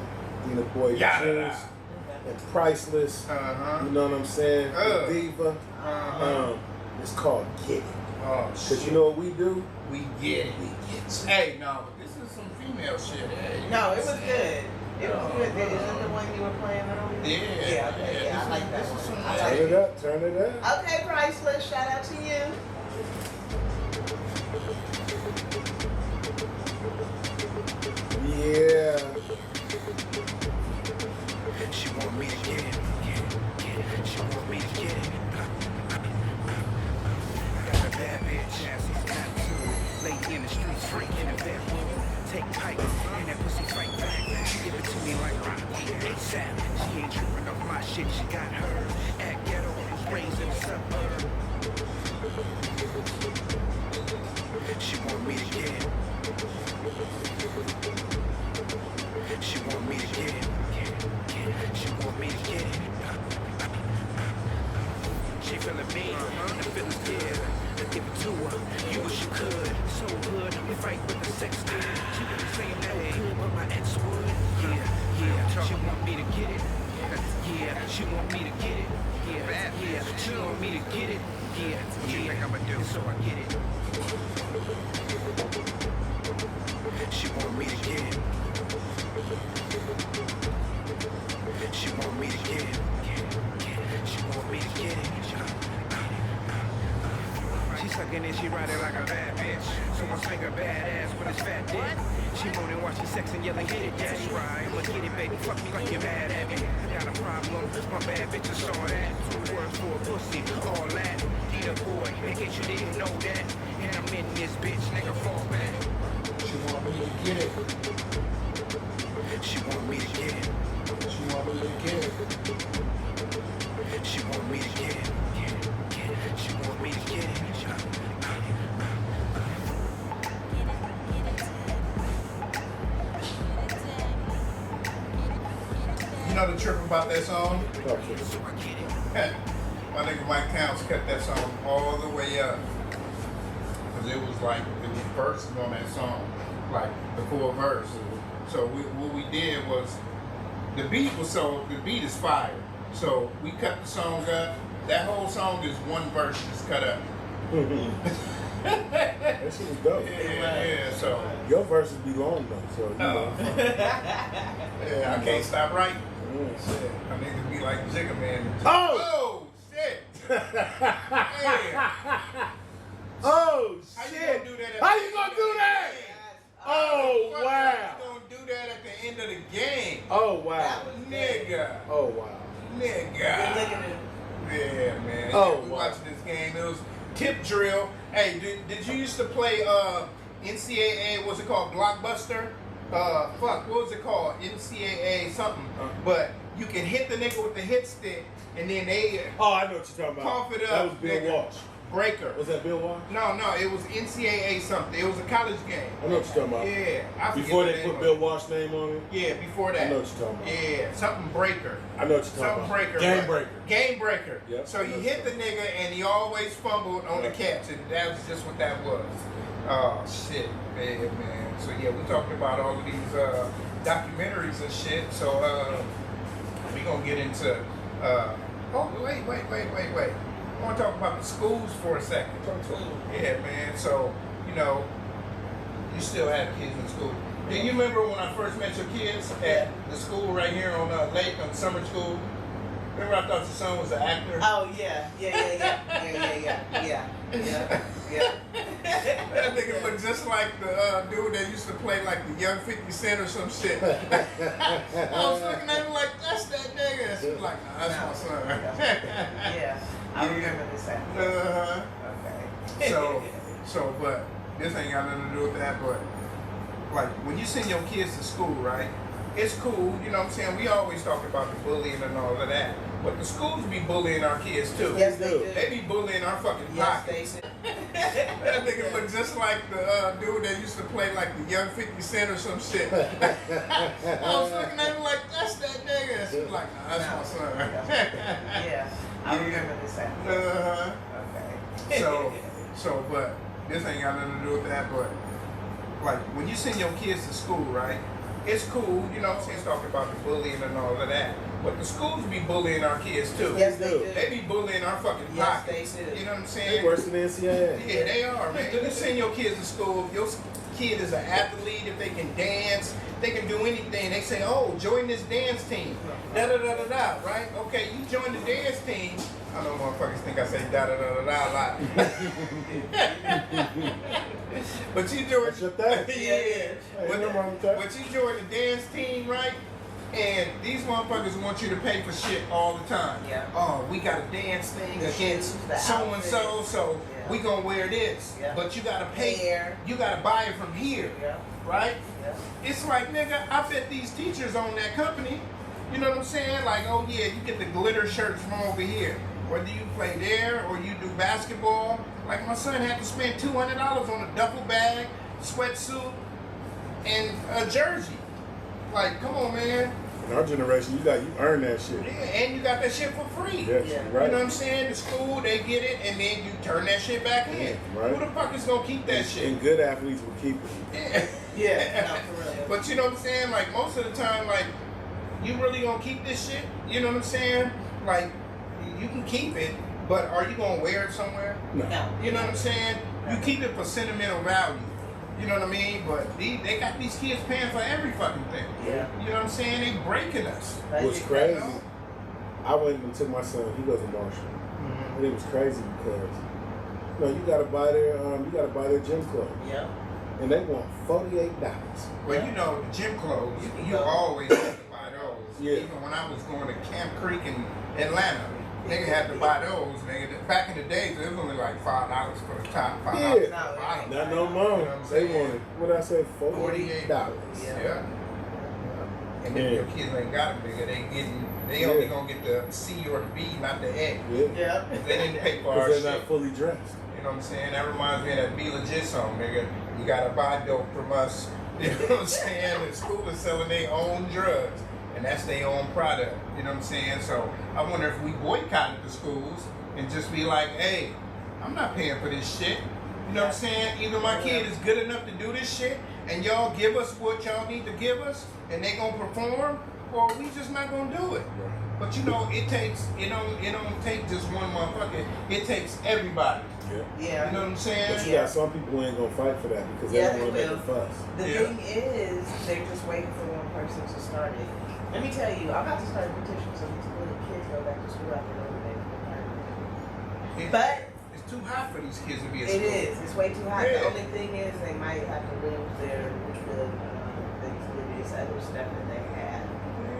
Denaboyjuce, Yada. and Priceless. You know what I'm saying? The Diva. It's called Get It. Oh Cause shit. you know what we do? We get it. Hey, no, but this is some female shit. Hey, No, it was good. It was good. Is it the one you were playing earlier? Yeah. Yeah, okay, yeah, I like that This is one. some I Turn like it up, turn it up. Okay, Priceless, shout out to you. Yeah. She want me to get it. She want me to get it. Got a bad bitch, ass tattoo. Late in the streets, freak in the bedroom. Take pipe, and that pussy fight back. Give it to me like Rocky ASAP. She ain't tripping off my shit, she got hers. At ghetto, was raised in the suburb. She want me to get it. She want me to get it. She want me to get it. She feeling me, and the feeling's good. Let's give it to her. You wish you could. So good, we fight with the sex good. She wouldn't say no good, but my ex would. Yeah. She want me to get it. Yeah. She want me to get it. Yeah. She want me to get it. Yeah. What you think I'ma do? So I get it. She want me to get it. She want me to get it. She want me to get it. She sucking and she riding like a bad bitch. So I swing her badass with his fat dick. She moaning while she sexing, yelling, get it, that's right. I'ma get it, baby, fuck me like you're mad at me. I got a problem, my bad bitches saw that. 2 words for a pussy, all that. Need a boy, in case you didn't know that. And I'm in this bitch, nigga, fall back. She want me to get it. She want me to get it. She want me to get it. She want me to get it. She want me to get it. You know the trip about that song? Talk to me. So I get it. My nigga Mike Counts cut that song all the way up. Cause it was verses on that song. Like the full verse. So what we did was the beat is fire. So we cut the song up. That whole song is one verse just cut up. That shit was dope. Yeah, so Your verses be long though, so you know. yeah, I can't stop writing. Shit. I need to be like Jigga Man. Oh! Shit! Yeah. Oh How you shit! gonna do that? How you gonna do that? Oh How wow! you gonna do that at the end of the game? Oh wow! That was Nigga. Oh wow! Good Nigga. looking at it. Yeah, man. Oh, we wow. watching this game. It was tip drill. Hey, did you used to play NCAA? What's it called? Blockbuster. What was it called? NCAA something. But you can hit the nigga with the hit stick, and then they Oh, I know what you're talking about. cough it up. That was Bill nigga. Walsh. Breaker. Was that Bill Walsh? No, it was NCAA something. It was a college game. I know what you're talking about. Yeah. I forget Before the they name put of Bill it. Walsh's name on it? Yeah, before that. I know what you're talking about. Yeah, something breaker. I know what you're talking Something about. breaker. Game right? breaker. Game breaker. Yep. So you hit the nigga and he always fumbled on the catch, and that was just what that was. Oh shit, man. So yeah, we talked about all of these documentaries and shit. So we gonna get into. Oh wait. I want to talk about the schools for a second. Yeah, man. So you still have kids in school. Do you remember when I first met your kids at the school right here on Lake on summer school? Remember I thought your son was an actor? Oh yeah. That nigga looked just like the dude that used to play like the young 50 Cent or some shit. I was looking at him like, that's that nigga. She was like, nah, that's my son. Yeah, I remember this happening. Okay. So, but this ain't got nothing to do with that, but like when you send your kids to school, right? It's cool, you know what I'm saying? We always talk about the bullying and all of that. But the schools be bullying our kids too. Yes, they do. They be bullying our fucking pockets. Yes, That nigga look just like the dude that used to play like the young 50 Cent or some shit. I was looking at him like, that's that nigga. She was like, nah, that's my son. Yeah, I remember this happening. So, but this ain't got nothing to do with that, but like when you send your kids to school, right? It's cool, you know what I'm saying, talking about the bullying and all of that. But the schools be bullying our kids too. Yes, they do. They be bullying our fucking Yes, pockets. they do. You know what I'm They saying? worse than the NCAA. Yeah, they are, man. You send your kids to school, if your kid is an athlete, if they can dance, they can do anything. They say, oh, join this dance team. Da-da-da-da-da, right? Okay, you join the dance team. I know motherfuckers think I say da-da-da-da-da a lot. But you join... That's your thing. Yeah. Ain't no wrong with that. But you join the dance team, right? And these motherfuckers want you to pay for shit all the time. Yeah. Oh, we got a dance thing The against shoes, the so and so, outfit. so Yeah. we gonna wear this. Yeah. But you gotta pay. Hair. You gotta buy it from here, Yeah. right? Yeah. It's like, nigga, I bet these teachers own that company. You know what I'm saying? Like, oh yeah, you get the glitter shirts from over here. Whether you play there or you do basketball. Like my son had to spend $200 on a duffel bag, sweatsuit, and a jersey. Like, come on, man. In our generation, you earn that shit. Yeah, and you got that shit for free. Yes, Yeah. right. You know what I'm saying? The school, they get it, and then you turn that shit back in. Right. Who the fuck is gonna keep that shit? And good athletes will keep it. Yeah. Yeah, no, for real. But you know what I'm saying? Like, most of the time, like, you really gonna keep this shit? You know what I'm saying? Like, you can keep it, but are you gonna wear it somewhere? No. No. You know what I'm saying? You keep it for sentimental value. You know what I mean? But they got these kids paying for every fucking thing. Yeah. You know what I'm saying? They breaking us. What's crazy, I went and took my son, he goes to Marshall. Mm-hmm. And it was crazy because, you gotta buy their gym clothes. Yeah. And they want $48. Well, you know, the gym clothes, you always have to buy those. Yeah. Even when I was going to Camp Creek in Atlanta, nigga had to buy those, nigga. Back in the days, it was only like $5 for the top, $5 Yeah. for the bottom. Not no more. You know what I'm They saying? wanted, what did I say, $48. Yeah. And then your kids ain't got it, nigga. They only gonna get the C or the B, not the A. Yeah. Yeah. They didn't pay for our Because shit. they're not fully dressed. You know what I'm saying? That reminds me of that Be Legit song, nigga. You gotta buy dope from us. You know what I'm saying? The school is selling their own drugs, and that's their own product. You know what I'm saying? So I wonder if we boycotted the schools and just be like, hey, I'm not paying for this shit. You know what I'm saying? Either my kid is good enough to do this shit, and y'all give us what y'all need to give us, and they gonna perform, or we just not gonna do it. But you know, it don't take just one motherfucker. It takes everybody. Yeah. Yeah. You know what I'm saying? But you got some people who ain't gonna fight for that because they Yeah, don't want they to make a will. fuss. The thing is, they're just waiting for one person to start it. Let me tell you, I'm about to start a petition so these little kids go back to school after Notre Dame. But it's too hot for these kids to be at it school. is. It's way too hot. Yeah. The only thing is, they might have to lose their this other stuff that they have.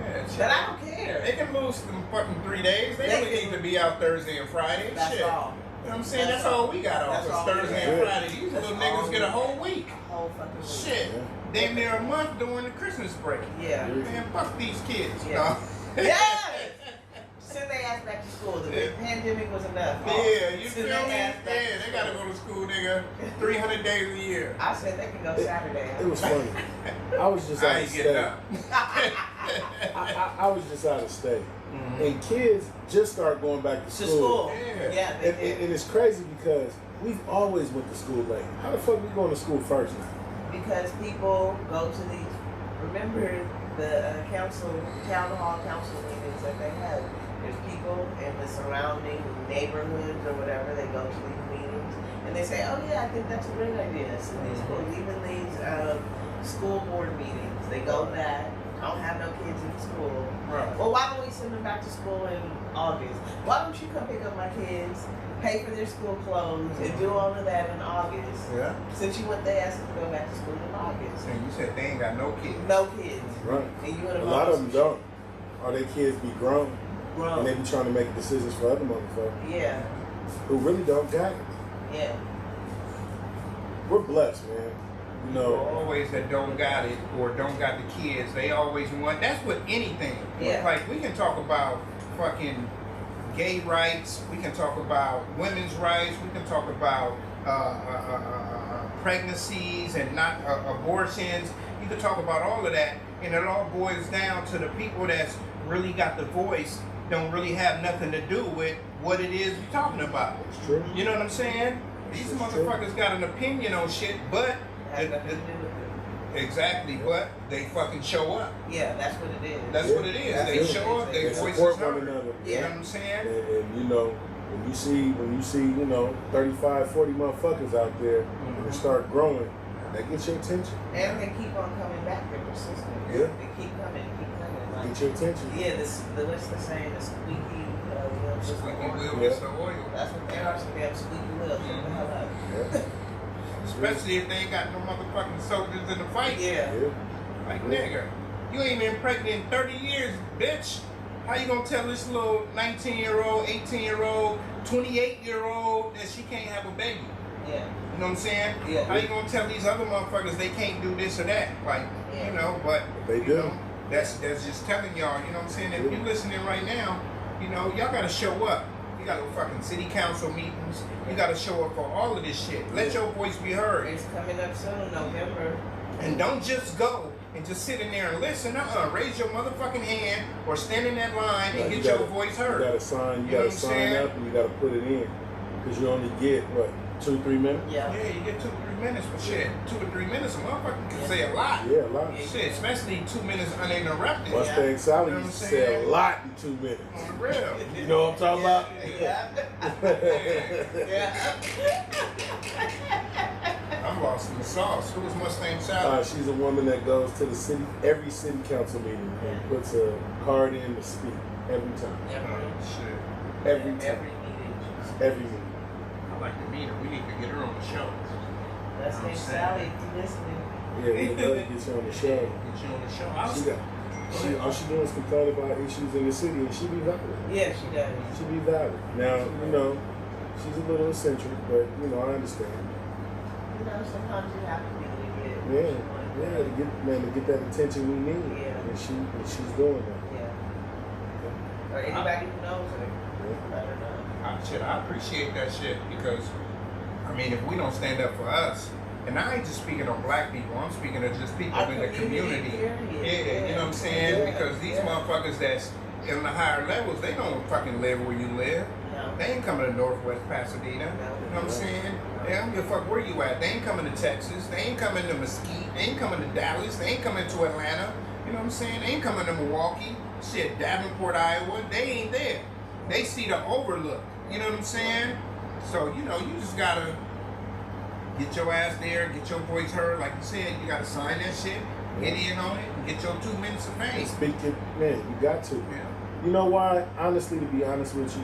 Yeah, shit. But I don't care. They can lose them fucking 3 days. They They only can- need to be out Thursday and Friday. That's shit. all. what I'm saying? That's all we got off. That's It's all we Thursday got. and Friday. These That's little all niggas we get a got. whole week. Whole fucking week. Shit. Yeah. Damn near a month during the Christmas break. Yeah. Man, fuck these kids. Yeah. No. Yes! Send their ass back to school. The pandemic was enough. Yeah, you Send feel their me? ass back Yeah, to they gotta go to school, nigga. 300 days a year. I said they can go Saturday. It was funny. I was just I out ain't of getting state. up. I was just out of state. And kids just started going back to To school. school. Yeah. Yeah, they And, did. and it's crazy because we've always went to school late. How the fuck we going to school first now? Because people go to these, remember the town hall council meetings that they have. There's people in the surrounding neighborhoods or whatever, they go to these meetings and they say, oh yeah, I think that's a great idea. So these schools, even these school board meetings, they go back. I don't have no kids in school. Right. Well, why don't we send them back to school in August? Why don't you come pick up my kids, pay for their school clothes, and do all of that in August? Yeah. Since you want their asses to go back to school in August. And you said they ain't got no kids. No kids. Right. And you want A lot of them don't. Or their kids be grown. Grown. And they be trying to make decisions for other motherfuckers Yeah. who really don't got it. Yeah. We're blessed, man. You know, Always that don't got it or don't got the kids, they always want. That's with anything. Yeah. Like we can talk about fucking gay rights. We can talk about women's rights. We can talk about pregnancies and not abortions. You can talk about all of that, and it all boils down to the people that's really got the voice. Don't really have nothing to do with what it is you're talking about. it's true. You know what I'm saying? These It's motherfuckers got an opinion on shit, but Has nothing to do with it. exactly, but they fucking show up. Yeah, that's what it is. That's what it is. That's They what show it up. is. Their They voices support one heard. another. You know what I'm saying? And you know, when you see, you know, 35, 40 motherfuckers out there and they start growing, that gets your attention. And they keep on coming back. They're persistent. Yeah. They keep coming. Like, Get your attention. yeah, what's the saying? The squeaky wheel. just the Squeaky oil. wheel Yeah. is the oil. That's what they are. Some damn squeaky wheels. Shut the hell up. Yeah. Especially if they ain't got no motherfucking soldiers in the fight. Yeah. Yeah. Like, nigga, you ain't been pregnant in 30 years, bitch. How you gonna tell this little 19-year-old, 18-year-old, 28-year-old that she can't have a baby? Yeah. You know what I'm saying? Yeah. How you gonna tell these other motherfuckers they can't do this or that? Like, Yeah. you know, but They you do. know, that's just telling y'all, you know what I'm saying? If Yeah. you're listening right now, you know, y'all gotta show up. You gotta go fucking city council meetings. You gotta show up for all of this shit. Let your voice be heard. It's coming up soon, November. And don't just go and just sit in there and listen. Raise your motherfucking hand or stand in that line and You get your gotta- voice You heard. gotta sign. You You know gotta what I'm sign saying? up and you gotta put it in because you only get what 2-3 minutes. Yeah. Yeah, you get 2 to 3 minutes for shit. 2 to 3 minutes, a motherfucker can say a lot. Yeah, a lot. Yeah. Shit, especially 2 minutes uninterrupted. Mustang Sally You know what used to I'm say a saying? lot in 2 minutes. On the real. You know what I'm talking about? Yeah. I'm lost in the sauce. Who was Mustang Sally? She's a woman that goes to the every city council meeting and puts a card in to speak every time. Shit. Every time. Every meeting. Every meeting. I like to meet her. We need to get her on the show. Let's I'm get saying. Sally if you listening. Yeah, we love to get you on the show. Get you on the show. I was, All she doing is complain about issues in the city, and she be valid. Yeah, she does. She be valid. Now, you know, she's a little eccentric, but you know, I understand. You know, sometimes you have to be to get what Yeah, you want. to get that attention we need, Yeah. and she's doing that. Yeah. Or anybody who knows her. Yeah. I don't know. shit, I appreciate that shit because, I mean, if we don't stand up for us, and I ain't just speaking on black people, I'm speaking of just people Our in the community. period. You know what I'm saying? Yeah. Because these Yeah. motherfuckers that's in the higher levels, they don't fucking live where you live. No. They ain't coming to Northwest Pasadena. You know what I'm saying? They don't give a fuck where you at. They ain't coming to Texas. They ain't coming to Mesquite. They ain't coming to Dallas. They ain't coming to Atlanta. You know what I'm saying? They ain't coming to Milwaukee. Shit, Davenport, Iowa. They ain't there. They see the overlook. You know what I'm saying? So, you know, you just gotta get your ass there, get your voice heard. Like you said, you gotta sign that shit, get in on it, and get your 2 minutes of fame. And speak to, man, you got to. Yeah. You know why? Honestly, to be honest with you,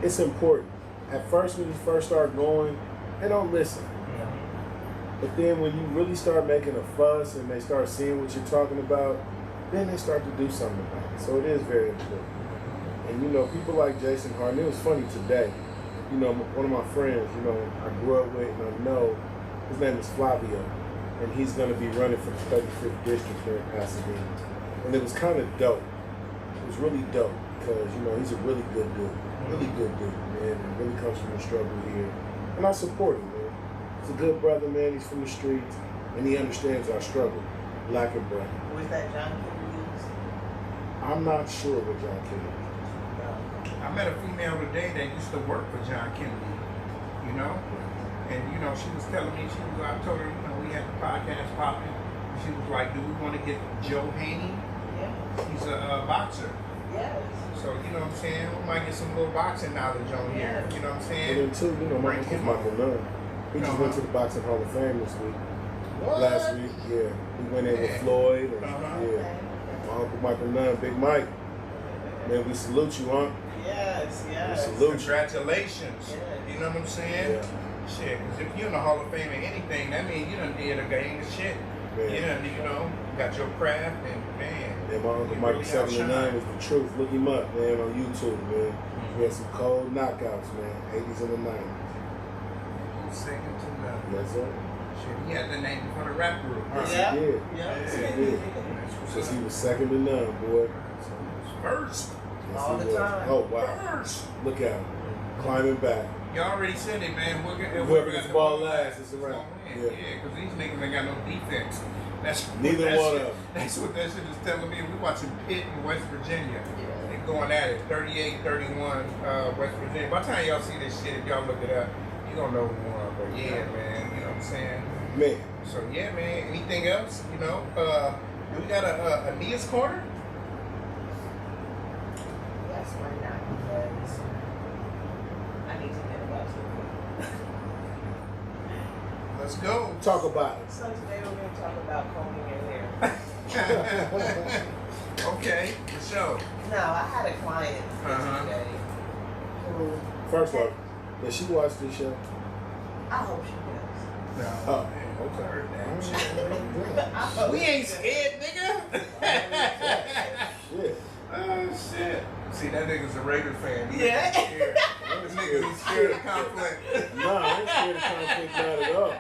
it's important. At first, when you first start going, they don't listen. But then when you really start making a fuss and they start seeing what you're talking about, then they start to do something about it. So it is very important. And you know, people like Jason Harden, it was funny today. you know, one of my friends, you know, I grew up with and I know, his name is Flavio, and he's going to be running for the 35th district here in Pasadena. And it was kind of dope. It was really dope because, you know, he's a really good dude, man, and really comes from the struggle here. And I support him, man. He's a good brother, man. He's from the streets, and he understands our struggle, black and brown. Was that John Kennedy's? I'm not sure what John Kennedy is. I met a female today that used to work for John Kennedy, you know? And, you know, she was telling me, I told her, you know, we had the podcast popping. She was like, do we want to get Joe Haney? Yeah. He's a boxer. Yes. So, you know what I'm saying? We might get some little boxing knowledge on here. You know what I'm saying? And then, too, you know, my uncle's Michael Nunn. He just went to the Boxing Hall of Fame this week. What? Last week, yeah. He went in with Floyd. And, yeah. My uncle Michael Nunn, Big Mike. Man, we salute you, huh? Yes, yes. We salute you. Congratulations. Yes. You know what I'm saying? Yeah. Shit, because if you're in the Hall of Fame or anything, that means you done did a gang of shit. Man. You done, you know, got your craft and, man. Yeah, my uncle you Michael really 79 outshine. is the truth. Look him up, man, on YouTube, man. He had some cold knockouts, man. 80s and the 90s. Second to none. Yes, sir. Shit, he had the name for the rap group. Huh? Yes, he did. Yeah. Yes, he did. Because he was second to none, boy. First. Yes, All he the was. time. Oh, wow. First. Look at him. Climbing back. You already said it, man. Whoever gets the ball last is around. Yeah, because these niggas ain't got no defense. That's Neither that one shit, of them. That's what that shit is telling me. We watching Pitt in West Virginia. They going at it, 38-31 West Virginia. By the time y'all see this shit, if y'all look it up, you gonna know who won. But yeah, man, you know what I'm saying? Man. So yeah, man. Anything else? You know, do we got a Nia's corner? Yes, why not? Because I need to get about something. Let's go. Talk about it. So today we're going to talk about combing your hair. Okay, for sure. Now, I had a client Uh-huh. yesterday who, First off, does she watch this show? I hope she does. No. Oh, Okay. I hope We she ain't does. scared, nigga. Shit. Oh shit. See, that nigga's a Raider fan. He Yeah. ain't scared. This nigga, he's scared of conflict. No, I ain't scared of conflict, not at all.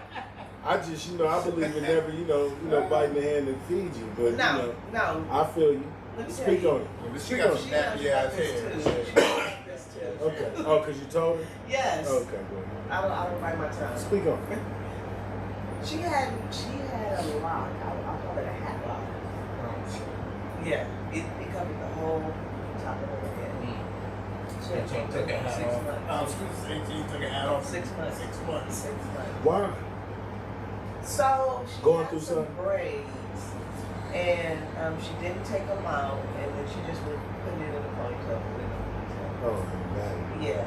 I just, you know, I believe in never, you know, biting the hand that feeds you. But, No, you know, no. I feel you. Let me tell Speak you. on it. But she Speak got on some it. She knows nappy ass about this hair. too. She knows about this too. Okay. Oh, because you told her? Yes. Okay, good. I don't bite my tongue. Speak on it. She had a lock. I'll call it a hat lock. Yeah. It covered the whole top of her head. She had So changed took it a in hat 6 off. months. I was going to say, she took a hat off. 6 months. 6 months. 6 months. Why? So she Going had through some something? braids, and she didn't take them out, and then she just would put it in a ponytail. Oh, man. Yeah.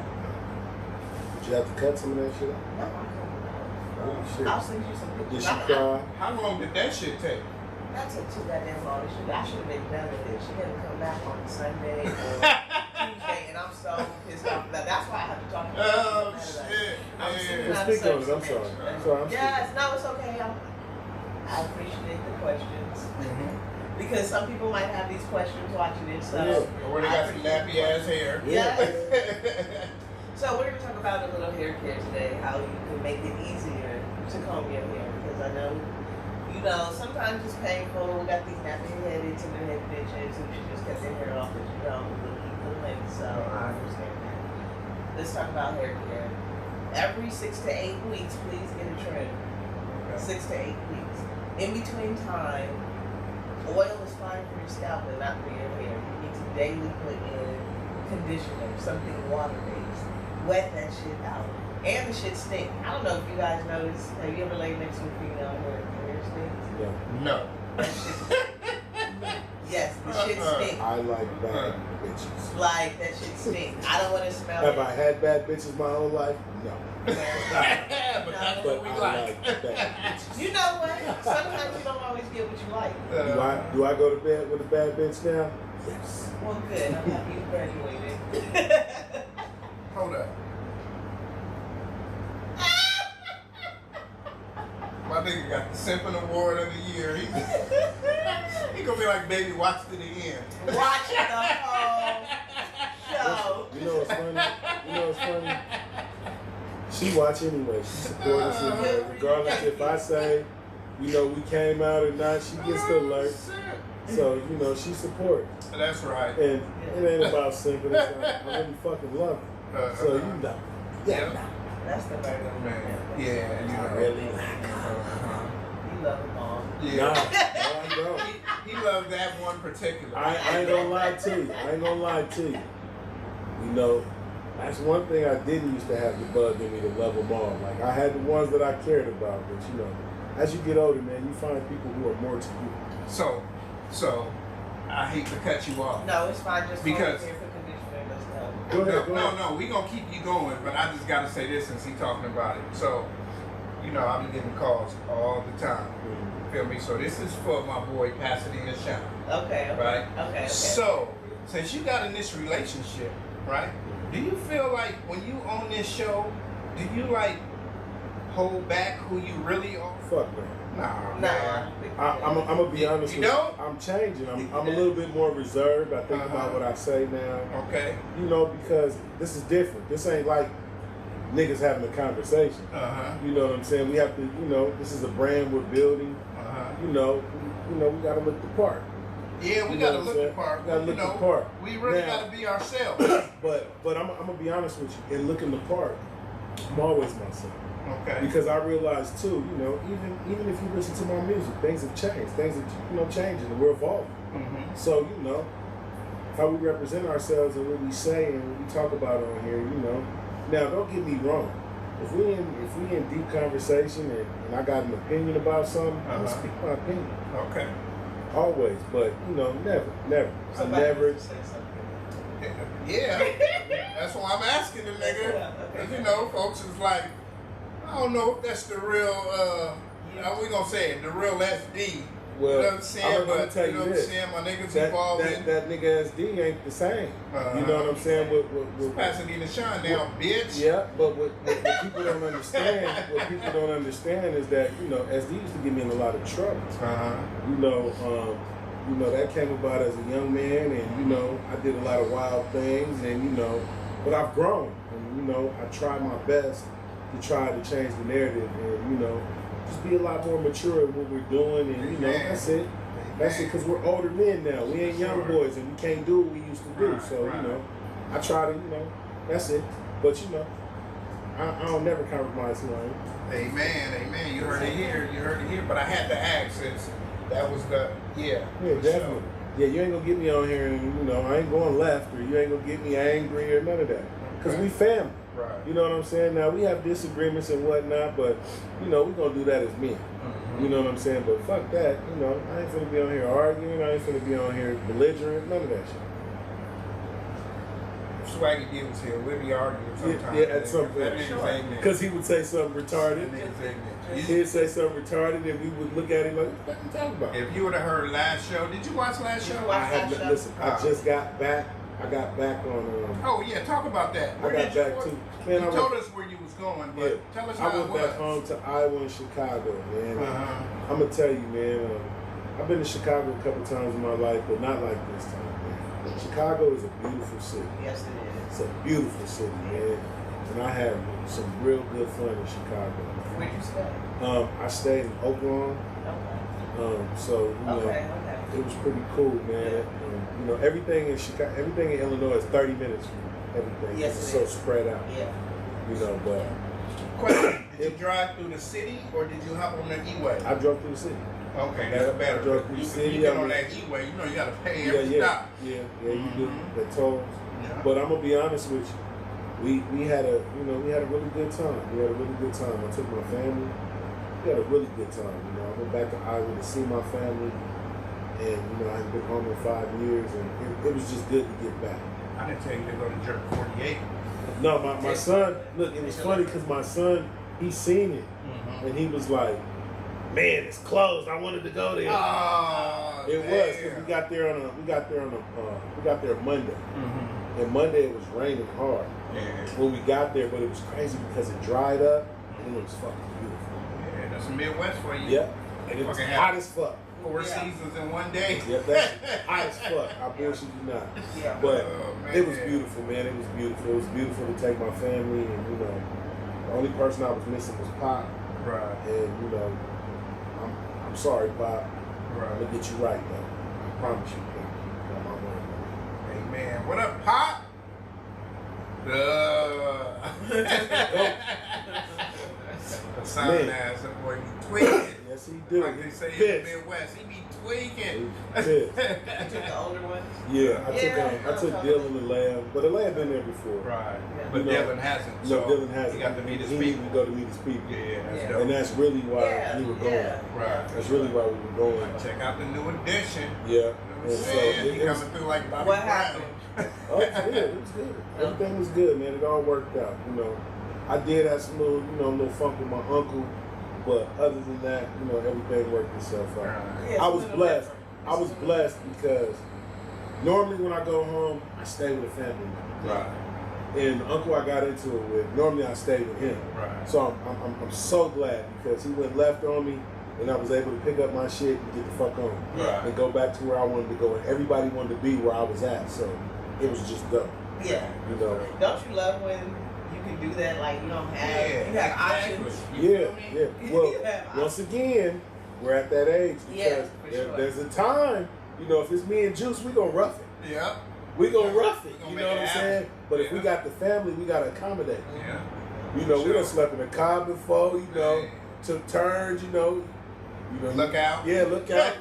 Did you have to cut some of that shit out? No, I'm coming out. Oh, shit. I'll send you some Did pictures. she cry? How long did that shit take? That took too goddamn long. I should have been done with it. She didn't come back on Sunday or Tuesday, and I'm so pissed off about that. That's why I have to talk to her. Oh Saturday. shit, I'm man. sitting Well, out speak of on it. I'm sorry. I'm sorry. I'm Yes, no, it's okay. I appreciate the questions. Because some people might have these questions watching it, so Yeah. Or they got some nappy ass hair. Yes. So we're gonna talk about a little hair care today, how you can make it easier to comb your hair. Because I know, you know, sometimes it's painful. We got these nappy headed, timid bitches who should just cut their hair off, but you don't. We'll keep the length, so I understand that. Let's talk about hair care. Every 6 to 8 weeks, please get a trim. 6 to 8 weeks. In between time, oil is fine for your scalp and not for your hair. You need to daily put in conditioner, something water-based. Wet that shit out. And the shit stink. I don't know if you guys noticed. Have you ever laid next to a female and her hair stinks? Yeah. No. That shit Yes, the shit stinks. I like bad bitches. Like, that shit stinks. I don't want to smell Have it. I had bad bitches my whole life? No. But that's But what we I like. like bad bitches. You know what? Sometimes you don't always get what you like. Do I go to bed with a bad bitch now? Yes. Well, good. I'm happy you graduated. Hold up. My nigga got the Simping Award of the year. He gonna be like, baby, watch to the end. Watch the whole show. You know what's funny? You know what's funny? She watch anyway. She support us anyway. Regardless if I say, you know, we came out or not, she gets the alert. So, you know, she supports. That's right. And it ain't about simping. It's like, I really fucking love her. So, you know. Yeah. That's the very Man. Yeah, you know. Really? You love them all. Yeah. No, I don't. He loved that one particular. I ain't gonna lie to you. I ain't gonna lie to you. You know, that's one thing I didn't used to have the bug in me to love them all. Like, I had the ones that I cared about, but you know, as you get older, man, you find people who are more to you. So, I hate to cut you off. No, it's fine. Just Because- here for conditioner. Let's Go ahead, go ahead. No, we gonna keep you going, but I just gotta say this since he talking about it. So, you know, I've been getting calls all the time. Feel me? So this is for my boy Pasadena Sean. go. Okay. Right? Okay. So, since you got in this relationship, right? Do you feel like when you on this show, do you like hold back who you really are? Fuck no. Nah, Nah. man. I'm gonna be honest You with don't? you. I'm changing. I'm a little bit more reserved. I think about what I say now. Okay. You know, because this is different. This ain't like niggas having a conversation. You know what I'm saying? We have to, you know, this is a brand we're building. You know, we gotta look the part. Yeah, we You know gotta what I'm look saying? the part. Gotta You look the know, part. we really Now- gotta be ourselves. But I'm gonna be honest with you. In looking the part, I'm always myself. Okay. Because I realize too, you know, even if you listen to my music, things have changed. Things are, you know, changing and we're evolving. So, you know, how we represent ourselves and what we say and what we talk about on here, you know. Now, don't get me wrong. If we in deep conversation and I got an opinion about something, I'm gonna speak my opinion. Okay. Always. But, you know, never. I Somebody never. say something. Yeah. That's why I'm asking the nigga. Cause you know, folks is like, I don't know if that's the real, how we gonna say it, the real SD. Well, you know what I'm saying? I'm gonna But tell you know you what I'm this. saying? My niggas involved in That nigga SD ain't the same. You know what I'm saying? With Pasadena Sean now, bitch. Yeah, but what people don't understand is that, you know, SD used to get me in a lot of trouble. You know, that came about as a young man, and you know, I did a lot of wild things, and you know, but I've grown, and you know, I try my best to try to change the narrative, and you know, just be a lot more mature in what we're doing, and you know, that's it. That's it, because we're older men now. We ain't young boys, and we can't do what we used to do. So you know, I try to, you know, that's it. But you know, I don't never compromise who I am. Amen. You heard it here. But I had to ask since that was the Yeah, definitely. Yeah, you ain't gonna get me on here, and you know, I ain't going left, or you ain't gonna get me angry or none of that. Because we family. Right. You know what I'm saying? Now, we have disagreements and whatnot, but, you know, we're going to do that as men. You know what I'm saying? But fuck that. You know, I ain't finna be on here arguing. I ain't finna be on here belligerent. None of that shit. If Swaggy D was here, we'd be arguing sometimes. Yeah, at some point. That nigga's ignorant. Because he would say something retarded. That nigga's ignorant. He'd say something retarded, and we would look at him like, what are you talking about? If you would have heard last show, did you watch last show? I have not, listen, I just got back. I got back on. Oh yeah, talk about that. I got back too. Man, You told us where you was going, but tell us how I went it was. back home to Iowa and Chicago, man. I'm gonna tell you, man. I've been to Chicago a couple times in my life, but not like this time, man. Chicago is a beautiful city. Yes, it is. It's a beautiful city, man. And I had some real good fun in Chicago. Where'd you stay? I stayed in Oakland. Okay. So you know, it was pretty cool, man. You know, everything in Chicago, everything in Illinois is 30 minutes from everything. Yes, it's it so is. spread out. Yeah. You know, but Question: Did you drive through the city or did you hop on the E-way? I drove through the city. Okay, that's better. I drove through the city. You get on that E-way, you know you gotta pay every stop. Yeah, you do the tolls. Yeah. But I'm gonna be honest with you. We had a really good time. We had a really good time. I took my family. We had a really good time. You know, I went back to Iowa to see my family, and you know, I had been home in 5 years, and it was just good to get back. I didn't tell you to go to Jerk 48. No, my son. Look, it was funny because my son, he seen it, and he was like, "Man, it's closed. I wanted to go there." Oh, It was because we got there Monday, and Monday it was raining hard when we got there, but it was crazy because it dried up and it was fucking beautiful. Yeah, that's the Midwest for you. Yep, and it was Fucking hot as fuck. 4 seasons in one day. Yep, that's hot as fuck. I bullshit you not. Yeah. But Oh, man. it was beautiful, man. It was beautiful. It was beautiful to take my family and, you know, The only person I was missing was Pop. Right. And you know, I'm sorry, Pop. Right. I'm gonna get you right though. I promise you. On my word. Amen. What up, Pop? Sound ass, that boy be tweaking. Yes, he do. Like they say in the Midwest, he be tweaking. He pissed. You took the older ones? Yeah, I took Dylan and Lamb, but the Lamb been there before. Right. Yeah. But You know, Dylan hasn't. No, So Dylan hasn't. he got to meet his He people. needed to go to meet his people. Yeah, that's Yeah. dope. And that's really why we were going. Yeah. Right. That's really why we were going. Check out the new edition. Yeah. You know what And I'm so saying? He it was, coming through like Bobby What Brown. happened? oh, it was good. It was good. Everything was good, man. It all worked out. You know, I did have some little, little funk with my uncle, but other than that, everything worked itself out. Right. Yeah, I was it's a blessed. different. I was blessed because normally when I go home, I stay with a family member. Right. And the uncle I got into it with, normally I stay with him. Right. So I'm so glad because he went left on me, and I was able to pick up my shit and get the fuck on Right. and go back to where I wanted to go, and everybody wanted to be where I was at. So it was just dope. Yeah. You know. Don't you love when you can do that? Like you don't have, you have options. You Yeah, feel me? yeah. Well, You have once again, we're at that age because Yeah, for sure. there's a time, if it's me and Juice, we gonna rough it. Yep. We gonna rough it. We gonna You make know it what I'm happen. saying? But if we Yeah. got the family, we gotta accommodate. Yeah. We Sure. done slept in a car before. Yeah. Took turns. Look out. Yeah, look out.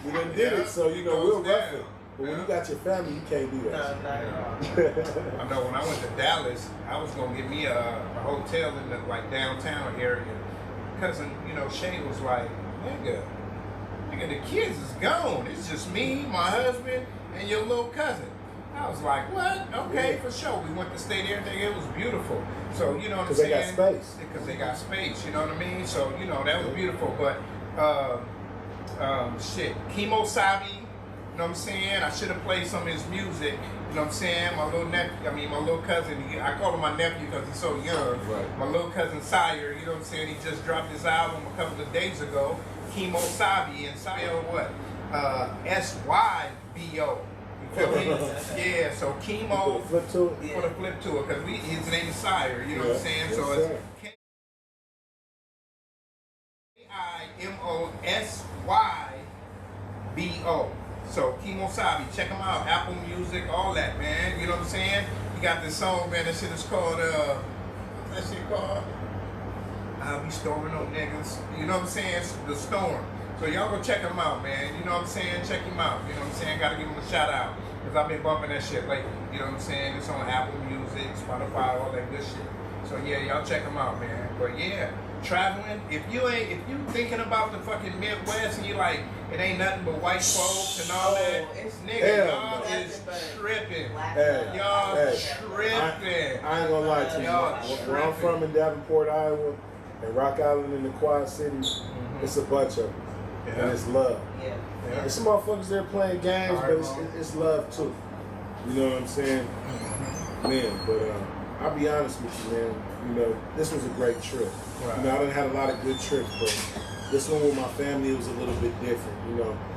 we done did Yeah. it, so It we'll goes rough down. it. But when Yeah. you got your family, you can't do No, that. not at all. I know when I went to Dallas, I was gonna get me a hotel in the downtown area. Cousin, Shane was like, nigga, the kids is gone. It's just me, my husband, and your little cousin. I was like, what? Okay, Yeah. for sure. We went to stay there. It was beautiful. So, you know what I'm Because they saying? got space. Because they got space, you know what I mean? So, that was beautiful. But, shit, Kimo Sabi, you know what I'm saying? I should have played some of his music, you know what I'm saying? My little cousin, I call him my nephew because he's so young. Right. My little cousin Sire, you know what I'm saying? He just dropped his album a couple of days ago, Kimo Sabi, and Sire what? SYBO. You feel me? Yeah, so Kimo. Put a flip to it. Put a flip to it because his name is Sire, you know what I'm saying? Yes, So sir. it's KIMOSYBO. So Kimo Sabi, check him out. Apple Music, all that, man. You know what I'm saying? He got this song, man. That shit is called what's that shit called? I'll be storming on niggas. You know what I'm saying? It's The Storm. So y'all go check him out, man. You know what I'm saying? Check him out. You know what I'm saying? Gotta give him a shout out. Because I've been bumping that shit lately. You know what I'm saying? It's on Apple Music, Spotify, all that good shit. So yeah, y'all check him out, man. But yeah, traveling. If you thinking about the fucking Midwest and you like, it ain't nothing but white folks and all that, it's nigga, hell y'all no. is tripping. Hey, Y'all hey, tripping. I ain't gonna lie to you. Y'all Where I'm from in Davenport, Iowa, and Rock Island in the Quad Cities, it's a bunch of them. Yeah. And it's love. Yeah. Yeah. There's some motherfuckers there playing games, All but right, it's love too. You know what I'm saying? Man, but I'll be honest with you, man. This was a great trip. Right. I done had a lot of good trips, but this one with my family, it was a little bit different.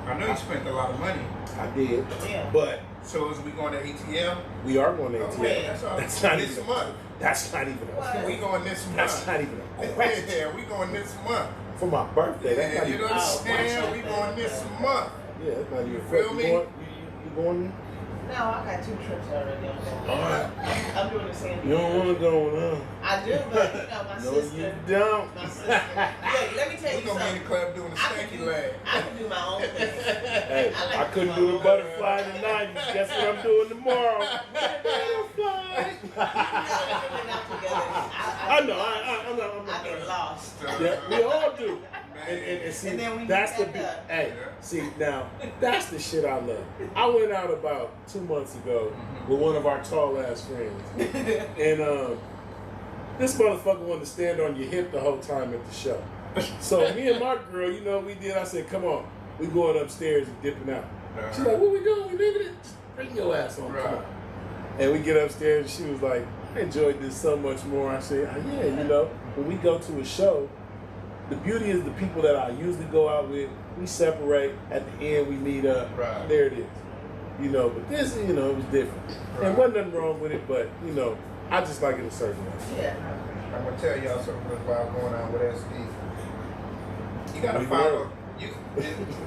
I know you spent a lot of money. I did, Yeah. but So is we going to ATL? we are going to ATL. Okay, that's all. That's not This even. month. That's not even. We going this month. That's not even a question. Yeah, we going this month. For my birthday, that's Yeah, not you even. know what I'm saying? We going this month. Yeah, that's not even. You feel me? You going? No, I got 2 trips already on All that. right. I'm doing the same thing. You don't want to go, huh? I do, but my No, sister. you don't. My sister. Look, let me tell We you gonna be in something. the club doing the I can stanky do- leg. I can do my own thing. Hey, I like I to couldn't do do my the own butterfly in the 90s. Guess what I'm doing tomorrow? Butterfly. I know. I'm not. I get lost. Yeah, we all do. And see, And then we that's the meet back up. hey. See now, that's the shit I love. I went out about 2 months ago with one of our tall ass friends, and this motherfucker wanted to stand on your hip the whole time at the show. So me and my girl, we did. I said, "Come on, we going upstairs and dipping out." She's like, "What we doing? We leaving it? Bring your ass on, come on." And we get upstairs, and she was like, "I enjoyed this so much more." I said, "Yeah, when we go to a show, the beauty is the people that I usually go out with, we separate. At the end, we meet up. Right. There it is. But this, it was different. Right. And wasn't nothing wrong with it, but, I just like it a certain way. Yeah. I'm gonna tell y'all something about going on with SD. You gotta We follow.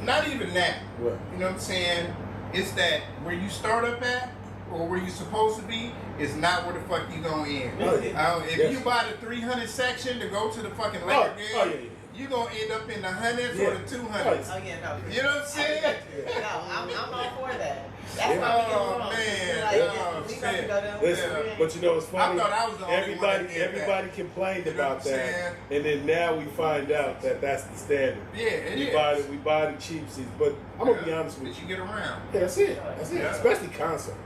Not even that. What? You know what I'm saying? It's that where you start up at or where you supposed to be is not where the fuck you gonna end. Oh, yeah. If Yes. you buy the 300 section to go to the fucking Laker game, yeah. you gonna end up in the hundreds Yeah. or the 200s. Oh yeah, no. You know what I'm saying? No, I'm all for that. That's Yeah. why we get Oh, wrong. man. Like, Oh, we got to shit. go down Listen, there. but you know it's funny. I thought I was the only one that did that. Everybody complained You know about what I'm that, saying? and then now we find out that that's the standard. Yeah, it we is. we buy the cheap seats, but I'm gonna be honest with But you. you get around. Yeah, that's it. That's it. Yeah. Especially concerts.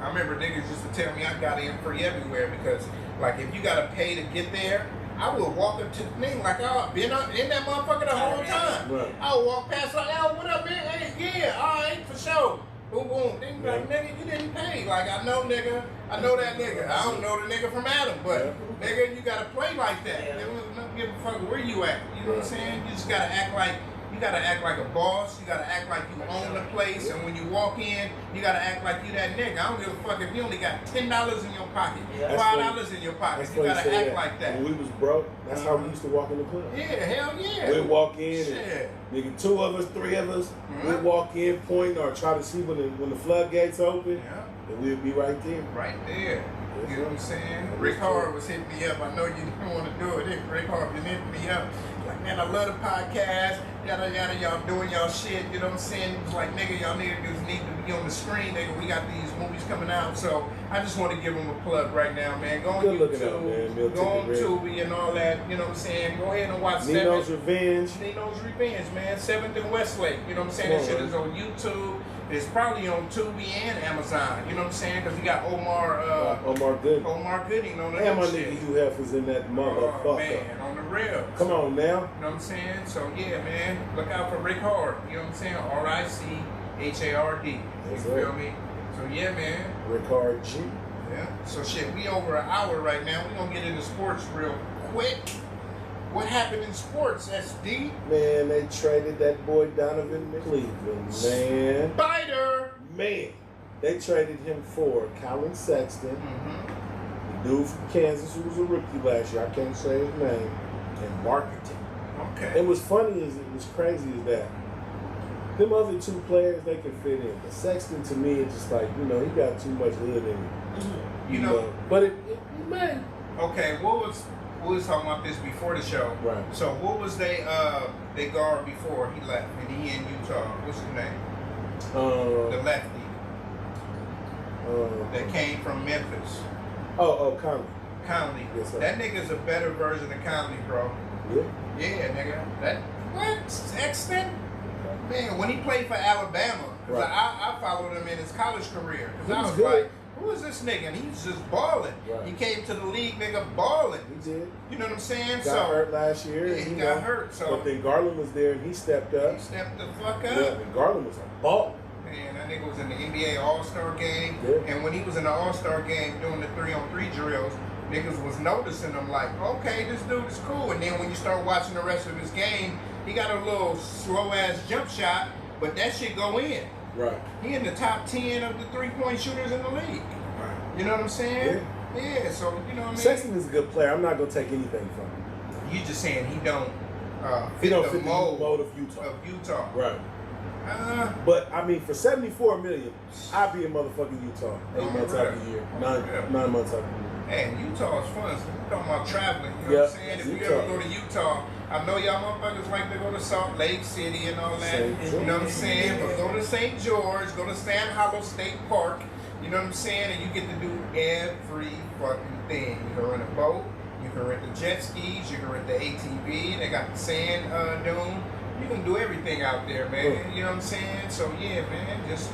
I remember niggas used to tell me I got in free everywhere because, like, if you gotta pay to get there, I would walk up to the thing like I've been in that motherfucker the whole time. Right. I would walk past like, yo, what up, man? Hey, yeah, all right, for sure. Boom, boom. They be like, nigga, you didn't pay. Like, I know, nigga. I know that nigga. I don't know the nigga from Adam, but nigga, you gotta play like that. Yeah. They don't give a fuck where you at. You know what I'm saying? You just gotta act like. You gotta act like a boss. You gotta act like you own the place. And when you walk in, you gotta act like you that nigga. I don't give a fuck if you only got $10 in your pocket, Yeah. $5 in your pocket. That's You funny gotta say act that. like that. When we was broke, that's how we used to walk in the club. Yeah, hell yeah. We'd walk in, Shit. and nigga, 2 of us, 3 of us, we'd walk in, point, or try to see when the floodgates open, Yeah, and we'd be right there. right there. You know what I'm saying? Rick Hard was hitting me up. I know you didn't want to do it. Rick Hard been hitting me up. Like, man, I love the podcast. Yada yada, y'all doing y'all shit. You know what I'm saying? It was like, nigga, y'all need to be on the screen, nigga. We got these movies coming out, so I just want to give them a plug right now, man. Go on Good looking YouTube, out, man. Meal go on Ticket Red. Tubi and all that. You know what I'm saying? Go ahead and watch Nino's Seven. Revenge. Nino's Revenge, man. 7th and Westlake. You know what I'm saying? Come That shit on, is on YouTube. It's probably on Tubi and Amazon. You know what I'm saying? Because we got Omar Good. Omar Gooding on the And my other shit. nigga Hugh Hef was in that Oh, motherfucker. man, on the real. Come on now. You know what I'm saying? So, yeah, man, look out for Rick Hard. You know what I'm saying? RICHARD. You Yes, feel sir. me? So, yeah, man. Ricard G. Yeah. So, shit, we over an hour right now. we going to get into sports real quick. What happened in sports, SD? Man, they traded that boy Donovan to Cleveland, man. Spider! Man, they traded him for Colin Sexton, Mm-hmm. the dude from Kansas who was a rookie last year. I can't say his name. And marketing. Okay. And what's funny is, it was crazy is that them other 2 players, they can fit in. But Sexton, to me, it's just like, he got too much hood in him. You know, But it man. okay, we was talking about this before the show. Right. So what was they guard before he left? And he in Utah. What's his name? The lefty that came from Memphis. Conley. Conley. Yes, sir. That nigga's a better version of Conley, bro. Yeah. Yeah, nigga. That what? Sexton? Man, when he played for Alabama, because Right. I followed him in his college career. He Because I was was good. like, who is this nigga? And he was just balling. Right. He came to the league, nigga, balling. He did. You know what I'm saying? Got hurt last year. Yeah, and, he you got know, hurt. So But then Garland was there and he stepped up. he stepped the fuck up. Yeah, and Garland was a ball. Man, that nigga was in the NBA All-Star game. Yeah. And when he was in the All-Star game doing the 3-on-3 drills, niggas was noticing him like, okay, this dude is cool. And then when you start watching the rest of his game, he got a little slow-ass jump shot, but that shit go in. Right. He in the top 10 of the three-point shooters in the league. You know what I'm saying? Yeah, so, you know what I mean? Sexton is a good player. I'm not going to take anything from him. You just saying he don't He fit don't the fit mold the mold of Utah. Right. But, I mean, for $74 million, I'd be in motherfucking Utah 8 months out of the year. Nine months out of the year. And Utah is fun. So we're talking about traveling. You know what I'm saying? If you ever go to Utah, I know y'all motherfuckers like to go to Salt Lake City and all that. You know what I'm saying? But go to St. George, go to Sand Hollow State Park. You know what I'm saying? And you get to do every fucking thing. You can rent a boat. You can rent the jet skis. You can rent the ATV. They got the sand dune. You can do everything out there, man. You know what I'm saying? So, yeah, man, just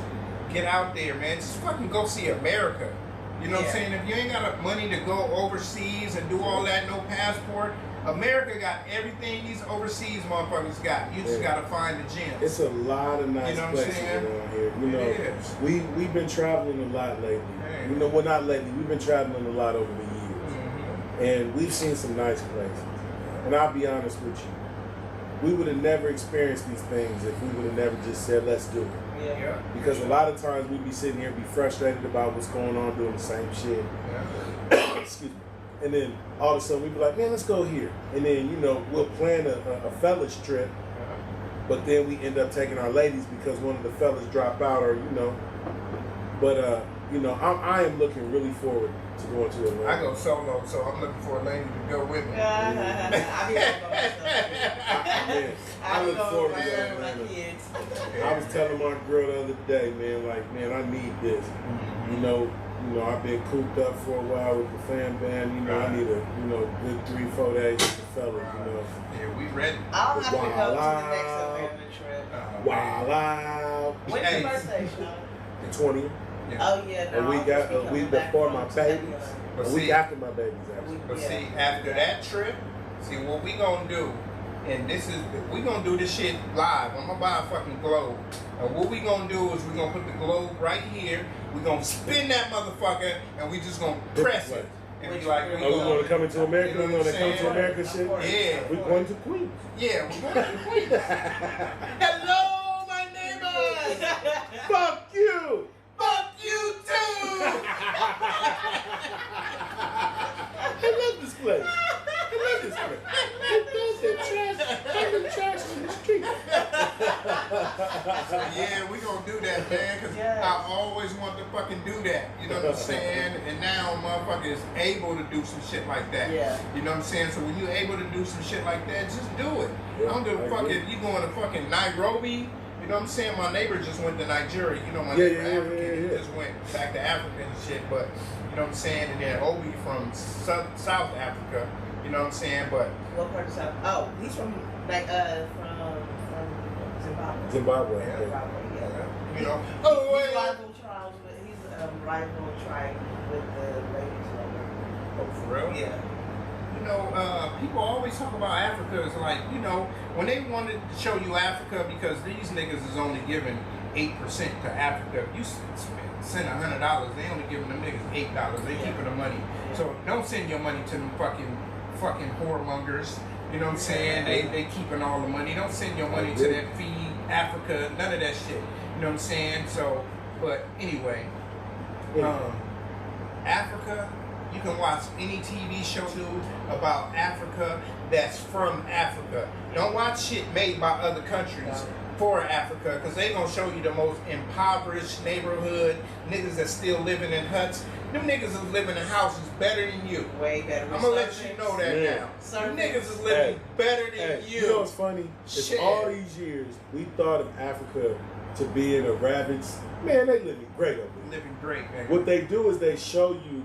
get out there, man. Just fucking go see America. You know what I'm saying? If you ain't got money to go overseas and do all that, no passport, America got everything these overseas motherfuckers got. You just gotta find the gems. It's a lot of nice places around here. You know, we've been traveling a lot lately. You know, well, not lately. We've been traveling a lot over the years, and we've seen some nice places. And I'll be honest with you, we would have never experienced these things if we would have never just said, "Let's do it." Yeah. Because a lot of times we'd be sitting here and be frustrated about what's going on, doing the same shit. Yeah. Excuse me. and then all of a sudden we be like, man, let's go here. And then, you know, we'll plan a fellas trip, but then we end up taking our ladies because one of the fellas drop out or, you know. But, you know, I am looking really forward to going to Atlanta. I go solo, so I'm looking for a lady to go with me. I be going by myself. I look forward to my Atlanta. kids. I was telling my girl the other day, man, like, man, I need this. You know, I've been cooped up for a while with the fan band. You know, I need a, you know, good 3-4 days with the fellas, you know. Yeah, we ready. I'll have to go to the Wow. next Atlanta trip. Wow. When's your birthday, Sean? The 20th. Oh yeah, no, A week I'll just be a week coming back before from my babies. But A week see- after my babies, actually. But Yeah. see, after that trip, see what we gonna do, and we gonna do this shit live. I'm gonna buy a fucking globe. And what we gonna do is we gonna put the globe right here. We gonna spin that motherfucker, and we just gonna press it. And be like, Oh, we going to come into America? You know We what going to I'm come to saying? America shit? Yeah. We going to Queens. Yeah, we going to Queens. Hello, my neighbors. Fuck you! Fuck you too. I love this place. I love this place. They trash in the street. So yeah, we gonna do that, man, because Yes. I always wanted to fucking do that. You know what I'm saying? And now motherfucker is able to do some shit like that. Yeah. You know what I'm saying? So when you're able to do some shit like that, just do it. Yeah, I don't give I a fuck agree. if you going to fucking Nairobi. You know what I'm saying? My neighbor just went to Nigeria. You know my Yeah, neighbor yeah, African. yeah, He yeah. just went back to Africa and shit. But you know what I'm saying? And then Obi from South Africa. You know what I'm saying? But What part of South? Oh, he's from like from Zimbabwe. Zimbabwe. Yeah. Okay. Zimbabwe, yeah. you know, He's rival Charles, but he's rival trying with the ladies. oh, for real? Yeah. You know, people always talk about Africa as like, you know, when they wanted to show you Africa, because these niggas is only giving 8% to Africa. If you send $100, they only giving them niggas $8. They keeping the money. So don't send your money to them fucking whoremongers. You know what I'm saying? They keeping all the money. Don't send your money to that Feed Africa. None of that shit. You know what I'm saying? So, but anyway, Africa. You can watch any TV show about Africa that's from Africa. Don't watch shit made by other countries for Africa, because they gonna show you the most impoverished neighborhood, niggas that still living in huts. Them niggas is living in houses better than you. Way better. I'm gonna let you know that Yeah. now. Them niggas is living better than You know what's you. funny? It's Shit. all these years we thought of Africa to be in a ravaged. Man, they living great over there. Living great, man. What they do is they show you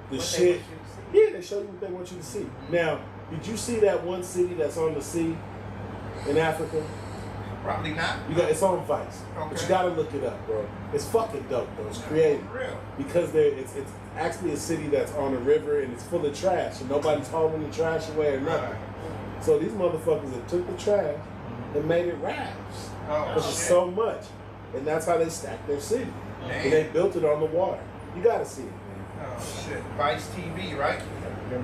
the What they shit. want you to see. Yeah, they show you what they want you to see. Now, did you see that one city that's on the sea in Africa? Probably not. It's on Vice, but Okay. you gotta look it up, bro. It's fucking dope, though. It's creative For real. because it's actually a city that's on a river and it's full of trash and nobody's hauling the trash away or nothing. Right. So these motherfuckers that took the trash and made it rafts Oh, because it's shit. so much, and that's how they stacked their city. Damn. And they built it on the water. You gotta see it, man. Oh shit, Vice TV, right?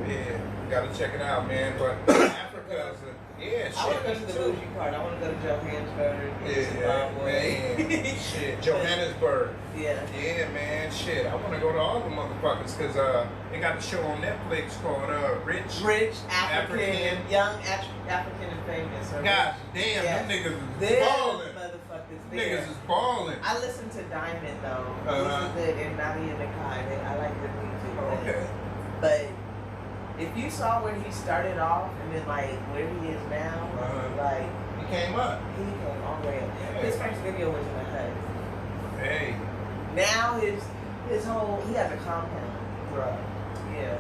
Yeah, you gotta check it out, man. But Africa is I want to go to the bougie part. I want to go to Johannesburg, Zimbabwe. man. Shit, Johannesburg. Yeah. Yeah, man. Shit, I want to go to all the motherfuckers because they got a show on Netflix called Rich African, African. young African and famous. Or God rich. damn, Yeah. them niggas is Them balling. motherfuckers Them there. niggas is balling. I listen to Diamond though. Uh-huh. He's good, and Nadia Nakai. I like their music. Okay. But if you saw where he started off and then like where he is now, Uh-huh. like He came up. he came all the way up. Yeah. His first video was in a hut. Hey. Now his whole he has a compound. Right. Yeah.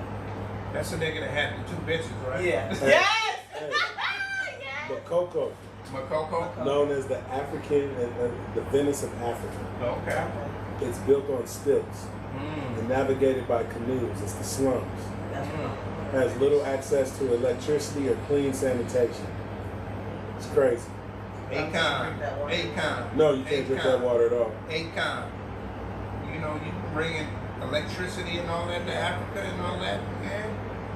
That's the nigga that had the two bitches, right? Yeah. Hey. Yes. Hey. Yes. Makoko, Makoko. known as the African, the Venice of Africa. Okay. It's built on stilts Mm. and navigated by canoes. It's the slums. That's Mm. Has little access to electricity or clean sanitation. It's crazy. Akon. No, you can't drink that water at all. Akon. You know, you bringing electricity and all that to Africa and all that, man.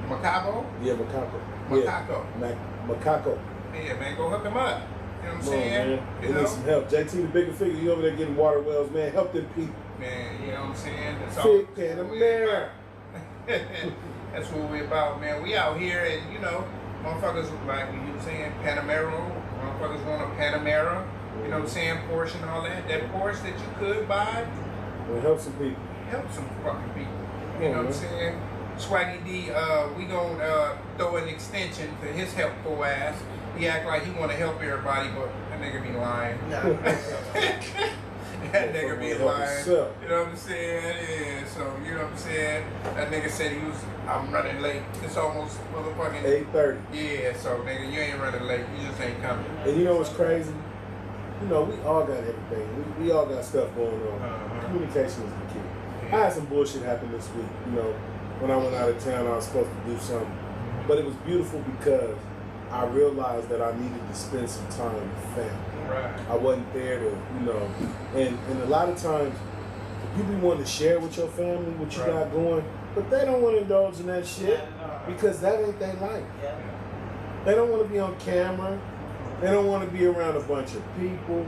Macabo? Yeah, Makako. Makako. Yeah, Makako. Yeah, man, go hook them up. You know what I'm Come on, saying? man. You They know? need some help. JT, the bigger figure, he over there getting water wells, man. Help them people. Man, you know what I'm saying? That's Big Panamera. That's what we about, man. We out here and, you know, motherfuckers like you were saying, Panamera. Motherfuckers want a Panamera. You know what I'm saying? Porsche and all that. That Porsche that you could buy. Well, help some people. Help some fucking people. You know what I'm saying? Swaggy D, we gonna throw an extension to his helpful ass. He act like he wanna help everybody, but that nigga be lying. No. That nigga be lying. Himself. You know what I'm saying? Yeah, so you know what I'm saying? That nigga said I'm running late. It's almost motherfucking 8:30. Yeah, so nigga, you ain't running late. You just ain't coming. And you know what's crazy? You know, we all got everything. We all got stuff going on. Communication is the key. I had some bullshit happen this week. You know, when I went out of town, I was supposed to do something. But it was beautiful because I realized that I needed to spend some time with family. Right. I wasn't there to, you know, and a lot of times you be wanting to share with your family what you got going, but they don't want to indulge in that shit because that ain't their life. Yeah. They don't want to be on camera. They don't want to be around a bunch of people.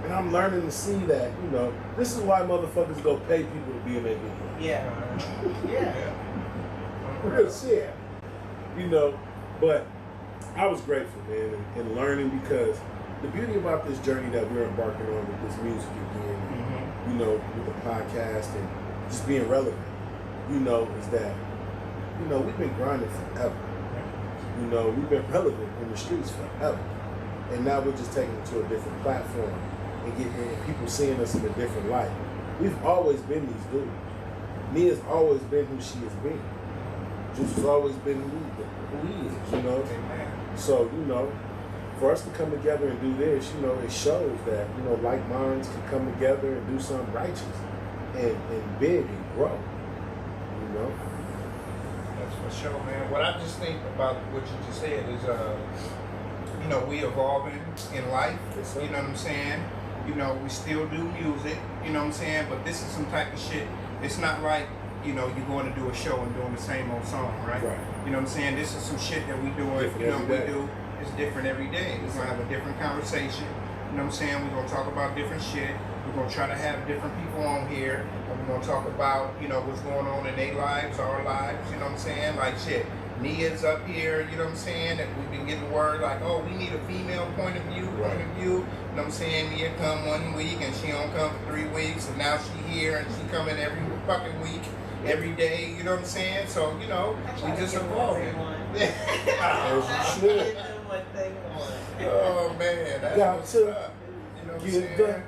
And I'm learning to see that, you know, this is why motherfuckers go pay people to be in their video. Yeah. Yeah. Real shit. You know, but I was grateful, man, and learning because the beauty about this journey that we're embarking on with this music again, you know, with the podcast and just being relevant, you know, is that, you know, we've been grinding forever. You know, we've been relevant in the streets forever. And now we're just taking it to a different platform and getting people seeing us in a different light. We've always been these dudes. Nia's always been who she has been. Juice has always been who he is, you know? So, you know, for us to come together and do this, you know, it shows that, you know, like minds can come together and do something righteous and big and grow, you know? That's for sure, man. What I just think about what you just said is, you know, we evolving in life. Yes, sir. You know what I'm saying? You know, we still do music. You know what I'm saying? But this is some type of shit. It's not like, you know, you're going to do a show and doing the same old song, right? You know what I'm saying? This is some shit that we doing. Different You know, every we day. do. It's different every day. We're gonna have a different conversation. You know what I'm saying? We're gonna talk about different shit. We're gonna try to have different people on here. And we're gonna talk about, you know, what's going on in their lives, our lives. You know what I'm saying? Like shit. Nia's up here, you know what I'm saying? That we've been getting word like, oh, we need a female point of view. You know what I'm saying? Nia come 1 week and she don't come for 3 weeks, and now she here and she coming every fucking week, every day. You know what I'm saying? So you know, we just evolving. Oh man, that's Got what's to up. You know what I'm give saying? the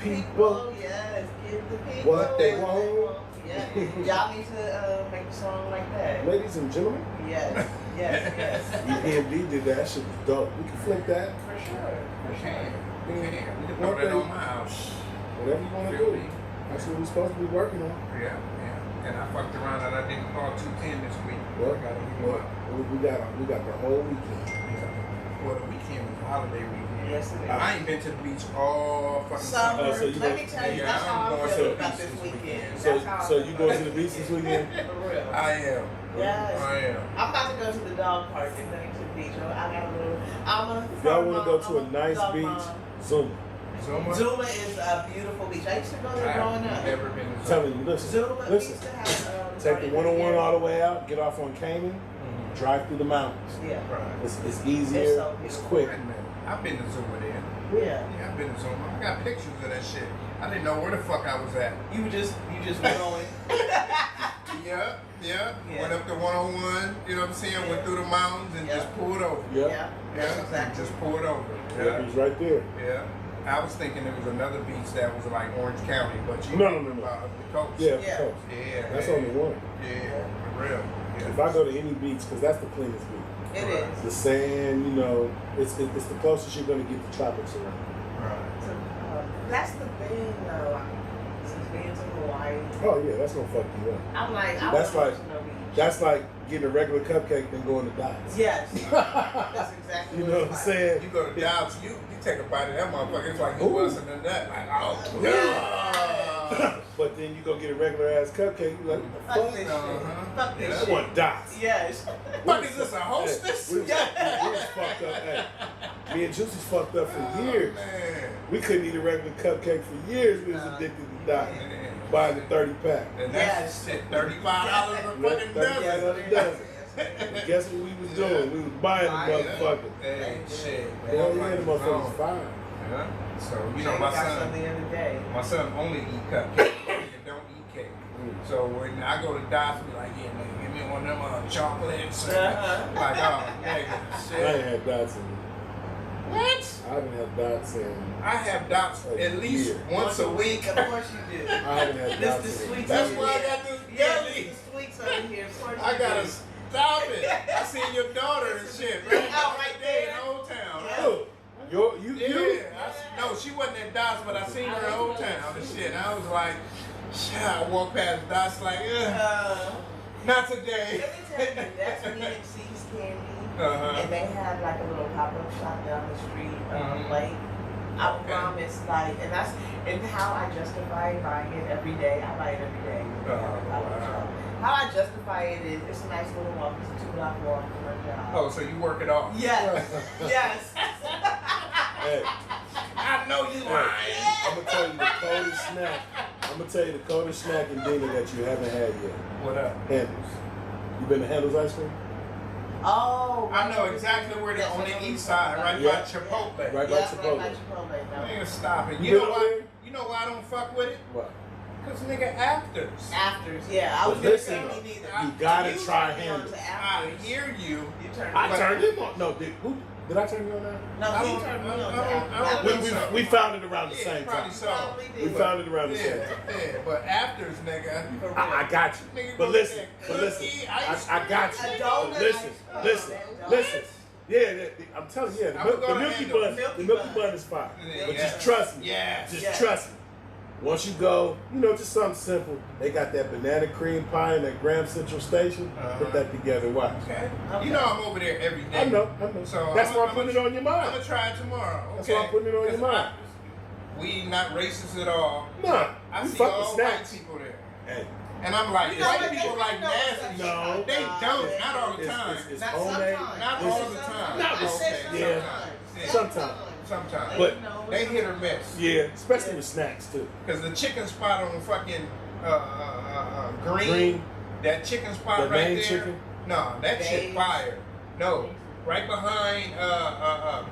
people Yes, give the people what they want. Yeah. Y'all need to make a song like that. Ladies and gentlemen, Yes, yes, yes. EPMD did that. Shit was dope. We can flip that. For sure. We can. We can throw that on my house. Whatever you want to do. That's what we're supposed to be working on. Yeah, yeah. And I fucked around and I didn't call 210 this week. Well, I gotta leave well, up. we got the whole weekend. Well, the weekend was a holiday weekend. Yes, it is. I ain't been to the beach all fucking Summer. so you Let go- me tell you, Yeah, that's how I'm I'm going to feeling the about beach this this weekend. weekend. That's how So I'm you feeling. going to the beach this weekend? For real. I am. Yes. I am. I'm about to go to the dog park and then to the beach. I got a little. If y'all want to go to a nice beach, Zuma. Zuma? Zuma is a beautiful beach. I used to go there growing up. I've never been to I'm Zuma. telling you, listen, Zuma we listen. used to have. Take the 101 all the way out, get off on Canaan, drive through the mountains. Yeah. Right. It's easier, It's so it's beautiful. quick. Wait a minute. I've been to Zuma then. Yeah. Yeah, I've been to Zuma. I got pictures of that shit. I didn't know where the fuck I was at. You just going. Yeah. Yeah. Went up to 101, you know what I'm saying? Went through the mountains and Yeah. just pulled over. Yeah. Yeah. That's exactly. Just pulled over. Yeah, he's right there. Yeah. I was thinking there was another beach that was like Orange County, but you No. about the coast. Yeah, Yeah. of course. Yeah. That's man. only one. Yeah, for real. Yeah. If I go to any beach, because that's the cleanest beach. It is. The sand, you know, it's the closest you're going to get to tropics around. Right. So, that's the thing, though. Since being to Hawaii, Oh, yeah, that's going to fuck you up. I'm like, I That's want like- to know beach. That's like getting a regular cupcake and going to Dots. Yes. That's exactly You know what I'm saying? You go to Dallas, you take a bite of that motherfucker, it's like you Ooh. busting a nut. Like, oh, Yeah. But then you go get a regular ass cupcake, you like, Fuck what the this fuck? shit. Fuck this I shit. want Dots. Yes. Fuck is this, a hostess? Hey, we was fucked up. Hey, me and Juice was fucked up for years. Man. We couldn't eat a regular cupcake for years. We was addicted to Dots. Man. buying the 30 pack. And that's shit, $35 a fucking dozen. $35 And guess what we was doing? We was buying the motherfucker. Hey, shit. Hell yeah, the motherfucker's fine. Yeah. So, you know, Jay my got some son, the other day. my son only eat cupcakes. He don't eat cake. So when I go to Dots, be like, yeah, nigga, give me one of them chocolates. Like, oh, nigga, I shit. ain't had dots in. What? I haven't had dots in. I have Dots at least year. once a week. Of course you do. I haven't had This dots the in. sweets That's over why I here. got this Yeah, belly. this the sweets over here. Of course I you gotta do. stop it. I seen your daughter and shit, right? Oh, right there. in Old Town. Yeah. Oh, you? No, she wasn't at Dots, but I seen her in Old Town and shit. And I was like, shit, I walked past Dots like, not today. Let me tell you, that's BMC's candy. Uh-huh. And they have like a little pop-up shop down the street, Mhm. like I Okay. promise, like, and how I justify buying it every day. I buy it every day. Oh, wow. How I justify it is it's a nice little walk. It's a 2-block walk from my job. Oh, so you work it off? Yes, yes. Hey, I know you lying. I'm gonna tell you the coldest snack. I'm gonna tell you the coldest snack in Dina that you haven't had yet. What up? Handles. You been to Handles ice cream? Oh, I know exactly where they're on the east side, right Yeah. by Chipotle. Right by Yeah, Chipotle. right by Chipotle. No. Nigga, stop it. You You been know over why? there? You know why I don't fuck with it? What? Cause nigga afters. Afters, yeah. I was But gonna listen, say me neither. you gotta You try turned me on Handles. to I Afters. hear you. You turned I me on. turned him on. No, did I turn you on that? No, I he don't- turned me I on don't- to I don't- Afters. I don't think so. We found it around the Yeah, same probably time. so. Probably We did. found it around the Yeah, same time. yeah, but afters, nigga. For real. I got you. Nigga, But go listen, get but listen. cookie, ice I got you. A donut But listen, ice listen, cream. listen. Yeah, I'm telling you, I'ma go the to Milky Handles. Bun, the Milky Bun is fine. Yeah, But yeah. just trust me. Yes. Just Yes. trust me. Once you go, just something simple. They got that banana cream pie in that Grand Central Station. Put that together. Watch. Okay. Okay. You know I'm over there every day. I know. So That's I'm why I'm I'm putting it on your I'm mind. gonna try it tomorrow. That's Okay. why I'm putting it on your 'Cause mind. We not racist at all. Nah, I we see fuck with all white snacks. people there. Hey, And I'm like, You know white what? people They like know nasty. what's No. up. They don't. Not all the time. it's Not homemade. sometimes. Not Listen, all the time. Not I said Okay. yeah. sometimes. Sometimes. Sometimes. But You know, They hit or miss. Yeah, especially with snacks too. Because the chicken spot on fucking green, Green, that chicken spot the right main there. chicken. No, that shit Dave's. fire. No, right behind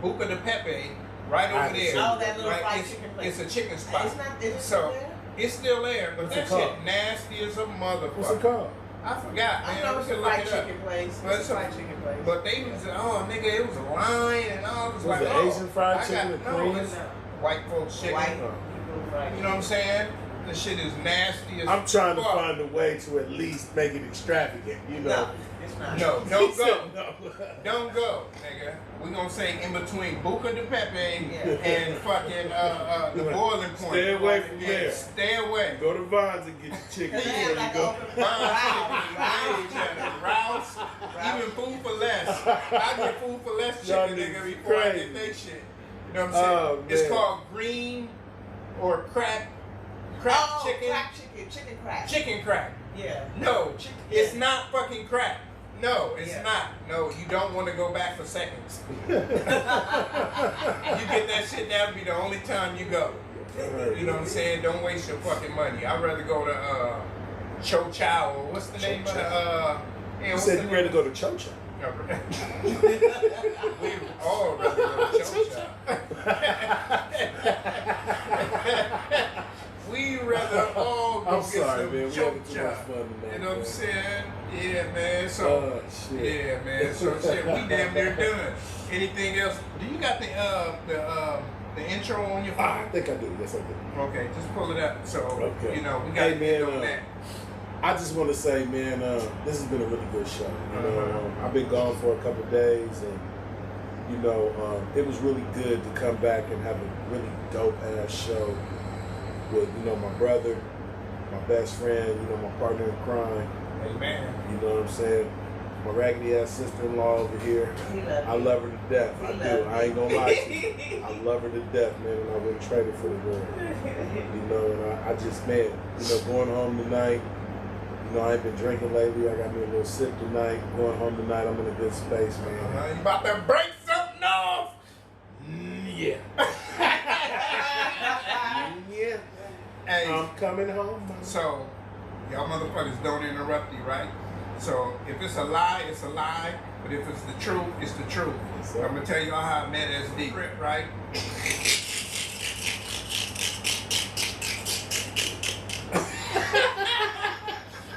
Buca de Pepe, right I over haven't there. seen Oh, that little Right, fried it's, chicken place. it's a chicken spot. It's not. It's So- there? It's still there, but What's that it called? shit nasty as a motherfucker. What's it called? I forgot, I man. know We it's a could look fried it up. chicken place. But It's a fried chicken place. But they was, nigga, it was a line and all. It was Was like, it Asian fried I chicken with no, cream? it's white folks chicken. White Oh. people fried You know what I'm saying? The shit is nasty as I'm trying to fuck. find a way to at least make it extravagant, No, it's not. No, don't go. No. Don't go, nigga. We gonna say in between Buca de Pepe Yeah. and fucking the boiling point. Stay away from Yeah, there. Stay away. Go to Vons and get your chicken They before have you like go. open Rouse, even food for less. I get food for less Y'all chicken, nigga, niggas before I crazy. get that shit. You know what I'm saying? Oh, It's man. called green or crack chicken. Crack chicken. Chicken crack. Chicken crack. Yeah. No, Chicken- it's yeah. not fucking crack. No, it's Yeah. not. No, you don't want to go back for seconds. You get that shit, that'll be the only time you go. You know what I'm saying? Don't waste your fucking money. I'd rather go to Cho Chow or what's the name of the yeah, You what's said the you ready to go to Chocha. We all rather go to Cho Chow. We rather all go I'm get sorry, some man. We Cho having too Chow. much fun tonight. You know what I'm man. saying? Yeah, man. So. Oh, shit. Yeah, man. So shit, we damn near done. Anything else? Do you got the intro on your phone? I think I do. Yes, I do. Okay, just pull it up. So Okay. we got Hey, to get man, on that. I just want to say, man, this has been a really good show. I've been gone for a couple of days, and it was really good to come back and have a really dope ass show with my brother, my best friend, my partner in crime. Amen. You know what I'm saying? My raggedy ass sister-in-law over here. He love I you. love her to death. I He do. love I ain't gonna you. lie to you. I love her to death, man, and I wouldn't trade her for the world. And I just, man, going home tonight. I ain't been drinking lately. I got me a little sip tonight. Going home tonight, I'm in a good space, man. You about to break something off? Yeah. Yeah. Hey, coming home. So, y'all motherfuckers don't interrupt me, right? So, if it's a lie, it's a lie. But if it's the truth, it's the truth. Yes, I'm gonna tell y'all how I met SD, right?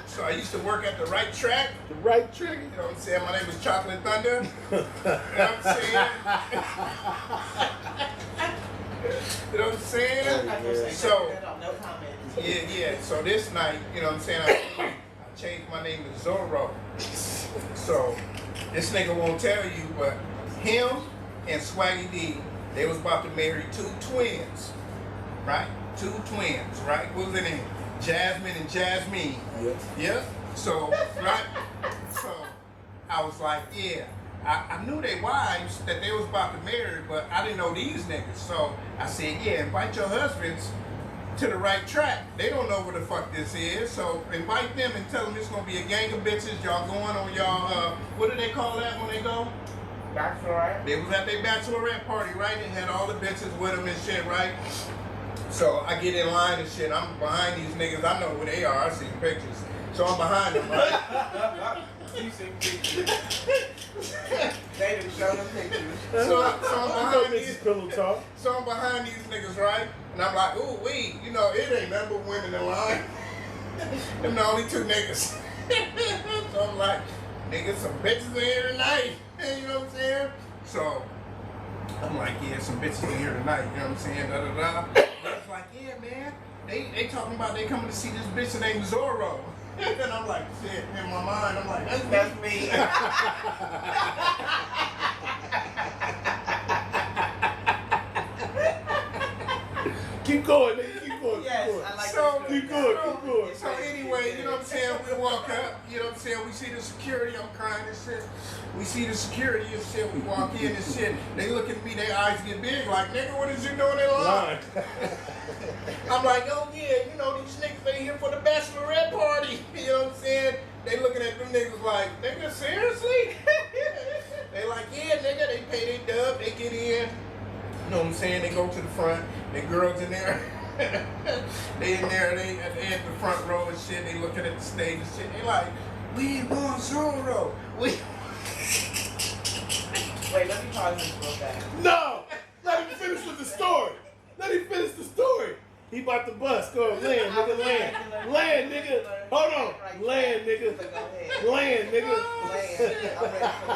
So I used to work at the right track. The right trigger. You know what I'm saying? My name is Chocolate Thunder. You know what I'm saying? You know what I'm saying? Yeah. So, no comment. yeah. So this night, you know what I'm saying? I changed my name to Zorro. So this nigga won't tell you, but him and Swaggy D, they was about to marry 2 twins, right? 2 twins, right? What was their name? Jasmine and Jasmine. Yep. Yeah. So, right? So I was like, yeah. I knew they wives that they was about to marry, but I didn't know these niggas. So I said, yeah, invite your husbands to the right track. They don't know where the fuck this is. So invite them and tell them it's gonna be a gang of bitches. Y'all going on y'all, what do they call that when they go? Bachelorette. They was at their bachelorette party, right? They had all the bitches with them and shit, right? So I get in line and shit. I'm behind these niggas. I know where they are. I see pictures. So I'm behind them, right? You see pictures. They done show them pictures. So I'm behind This these. is pillow talk. So I'm behind these niggas, right? And I'm like, ooh, wee, you know, it ain't nothing but women in line. Them the only 2 niggas. So I'm like, niggas, some bitches in here tonight. You know what I'm saying? So I'm like, yeah, some bitches in here tonight. You know what I'm saying? Da da da. It's like, yeah, man. They talking about they coming to see this bitch named Zorro. And I'm like, shit, in my mind, I'm like, that's me. Keep going, nigga. Keep going. Yes, keep going. I like So, that. Keep going. Keep going. So anyway, you know what I'm saying? We walk up, you know what I'm saying? We see the security, I'm crying and shit. We see the security and shit, we walk in and shit. They look at me, their eyes get big, like, nigga, what is you doing in line? Line. I'm like, oh yeah, you know, these niggas, they here for the bachelorette party. You know what I'm saying? They looking at them niggas like, nigga, seriously? They like, yeah, nigga, they pay their dub, they get in. You know what I'm saying? They go to the front, the girls in there. They in there, they at the front row and shit, they looking at the stage and shit. They like, we want Zorro. Wait, let me pause this real fast. No! Let him finish with the story. Let him finish the story. He about to bust. Go land, nigga, land. Land, nigga. Hold on. Land, nigga. So go ahead. Land, nigga. Land. I'm ready for